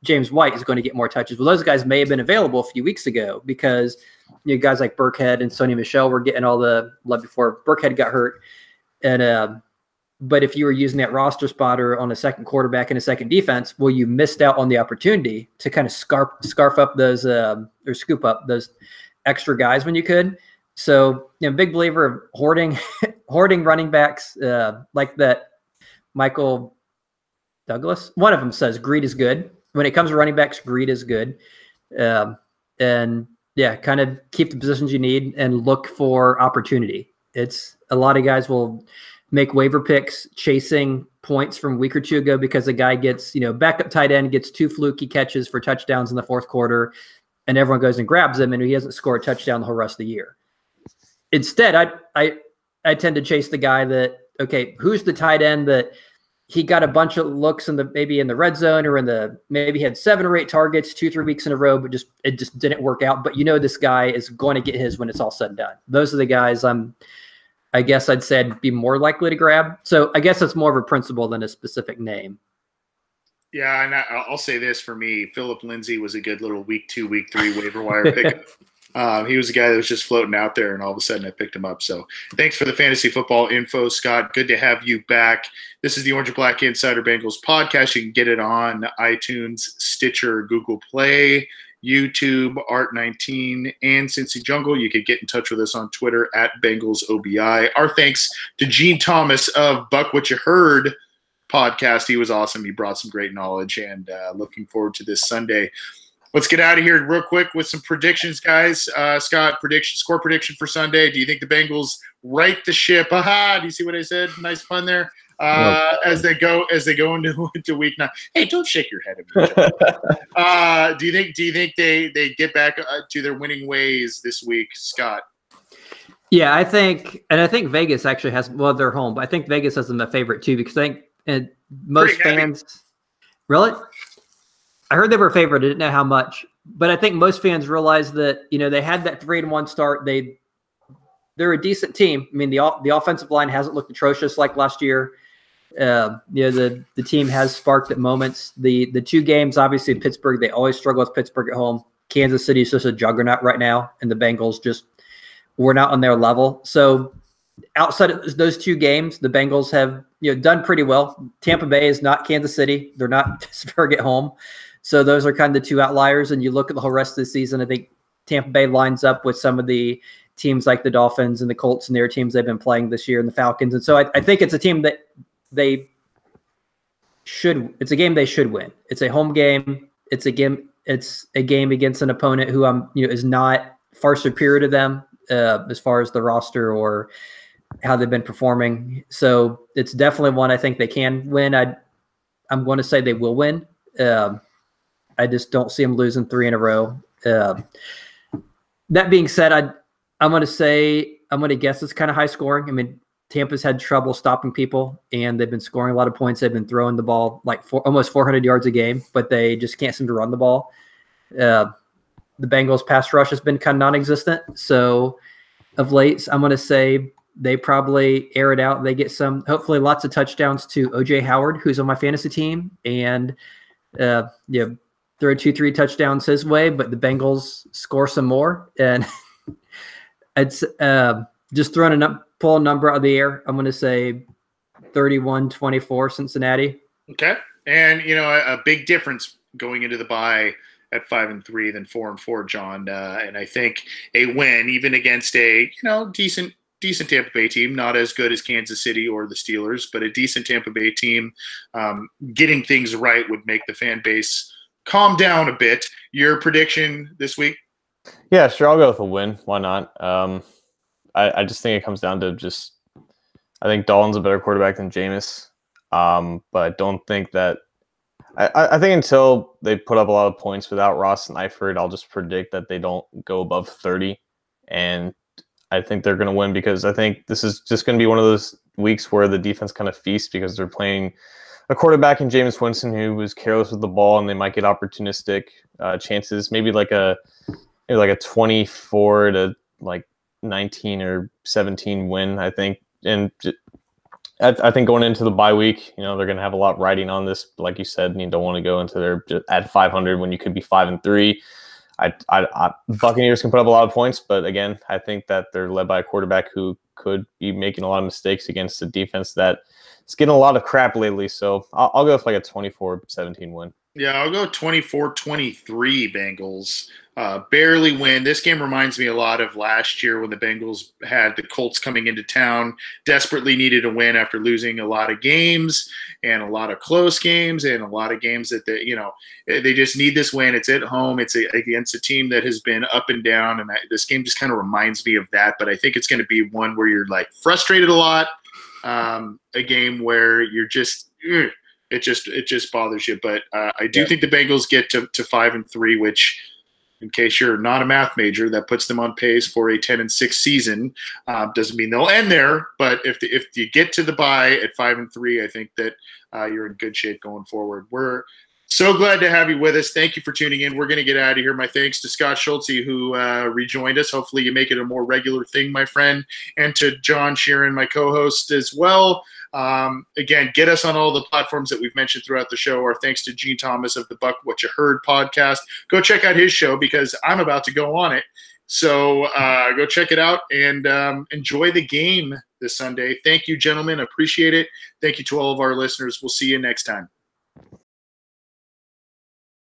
James White is going to get more touches. Well, those guys may have been available a few weeks ago, because guys like Burkhead and Sonny Michel were getting all the love before Burkhead got hurt. And but if you were using that roster spotter on a second quarterback and a second defense, well, you missed out on the opportunity to kind of scarf up those or scoop up those extra guys when you could. So, big believer of hoarding running backs, like that. Michael Douglas, one of them, says greed is good. When it comes to running backs, greed is good. And yeah, kind of keep the positions you need and look for opportunity. It's a lot of guys will make waiver picks chasing points from a week or 2 ago, because a guy gets, backup tight end gets 2 fluky catches for touchdowns in the 4th quarter, and everyone goes and grabs him, and he hasn't scored a touchdown the whole rest of the year. Instead, I tend to chase the guy that, okay, who's the tight end that he got a bunch of looks maybe in the red zone, or maybe he had 7 or 8 targets 2-3 weeks in a row, but it just didn't work out. But this guy is going to get his when it's all said and done. Those are the guys I guess I'd say I'd be more likely to grab. So I guess it's more of a principle than a specific name. Yeah, and I'll say this for me, Philip Lindsay was a good little week 2, week 3 waiver wire pickup. He was a guy that was just floating out there, and all of a sudden I picked him up. So thanks for the fantasy football info, Scott. Good to have you back. This is the Orange and Black Insider Bengals podcast. You can get it on iTunes, Stitcher, Google Play. YouTube, Art19, and Cincy Jungle. You can get in touch with us on Twitter at BengalsOBI. Our thanks to Gene Thomas of Bucwhatyaheard podcast. He was awesome. He brought some great knowledge, and looking forward to this Sunday. Let's get out of here real quick with some predictions, guys. Scott, score prediction for Sunday. Do you think the Bengals right the ship? Aha! Do you see what I said? Nice fun there. As they go into week 9. Hey, don't shake your head at me. Do you think they get back to their winning ways this week, Scott? Yeah, I think Vegas actually has. Well, they're home, but I think Vegas has them a favorite too, because I think most fans. Really? I heard they were a favorite. I didn't know how much, but I think most fans realize that they had that 3-1 start. They're a decent team. I mean, the offensive line hasn't looked atrocious like last year. The team has sparked at moments. The two games, obviously Pittsburgh, they always struggle with Pittsburgh at home. Kansas City is just a juggernaut right now, and the Bengals just were not on their level. So outside of those two games, the Bengals have done pretty well. Tampa Bay is not Kansas City. They're not Pittsburgh at home. So those are kind of the two outliers. And you look at the whole rest of the season, I think Tampa Bay lines up with some of the teams like the Dolphins and the Colts and their teams they've been playing this year, and the Falcons. And so I think it's a team that it's a game they should win. It's a home game. It's a game against an opponent who is not far superior to them as far as the roster or how they've been performing. So it's definitely one I think they can win. I'm going to say they will win. I just don't see them losing 3 in a row. That being said, I'm going to guess it's kind of high scoring. I mean, Tampa's had trouble stopping people, and they've been scoring a lot of points. They've been throwing the ball almost 400 yards a game, but they just can't seem to run the ball. The Bengals pass rush has been kind of non-existent. So of late, I'm going to say they probably air it out. They get hopefully lots of touchdowns to O.J. Howard, who's on my fantasy team, and throw 2-3 touchdowns his way, but the Bengals score some more. And it's just pull a number out of the air. I'm going to say 31-24 Cincinnati. Okay. And, a big difference going into the bye at 5-3 than 4-4, John. And I think a win, even against a, decent Tampa Bay team, not as good as Kansas City or the Steelers, but a decent Tampa Bay team, getting things right would make the fan base calm down a bit. Your prediction this week? Yeah, sure. I'll go with a win. Why not? I just think it comes down to I think Dalton's a better quarterback than Jameis. But I don't think that I think until they put up a lot of points without Ross and Eifert, I'll just predict that they don't go above 30. And I think they're going to win because I think this is just going to be one of those weeks where the defense kind of feasts because they're playing a quarterback in Jameis Winston who was careless with the ball, and they might get opportunistic chances, maybe like a 24 to 19 or 17 win, I think. And I think going into the bye week, they're going to have a lot riding on this. Like you said, and you don't want to go into their at 500 when you could be 5-3. Buccaneers can put up a lot of points, but again, I think that they're led by a quarterback who could be making a lot of mistakes against a defense that is getting a lot of crap lately. So I'll go with a 24-17 win. Yeah, I'll go 24-23 Bengals. Barely win. This game reminds me a lot of last year when the Bengals had the Colts coming into town, desperately needed a win after losing a lot of games and a lot of close games and a lot of games that they just need this win. It's at home. It's against a team that has been up and down, and this game just kind of reminds me of that. But I think it's going to be one where you're frustrated a lot, a game where you're just it just bothers you. But I do think the Bengals get to 5-3, which, in case you're not a math major, that puts them on pace for a 10-6 season. Doesn't mean they'll end there, but if you get to the bye at 5-3, I think that you're in good shape going forward. We're so glad to have you with us. Thank you for tuning in. We're going to get out of here. My thanks to Scott Schultze, who rejoined us. Hopefully you make it a more regular thing, my friend, and to John Sheeran, my co-host as well. Again, get us on all the platforms that we've mentioned throughout the show. Our thanks to Gene Thomas of the Bucwhatyaheard podcast. Go check out his show because I'm about to go on it. So go check it out and enjoy the game this Sunday. Thank you, gentlemen. Appreciate it. Thank you to all of our listeners. We'll see you next time.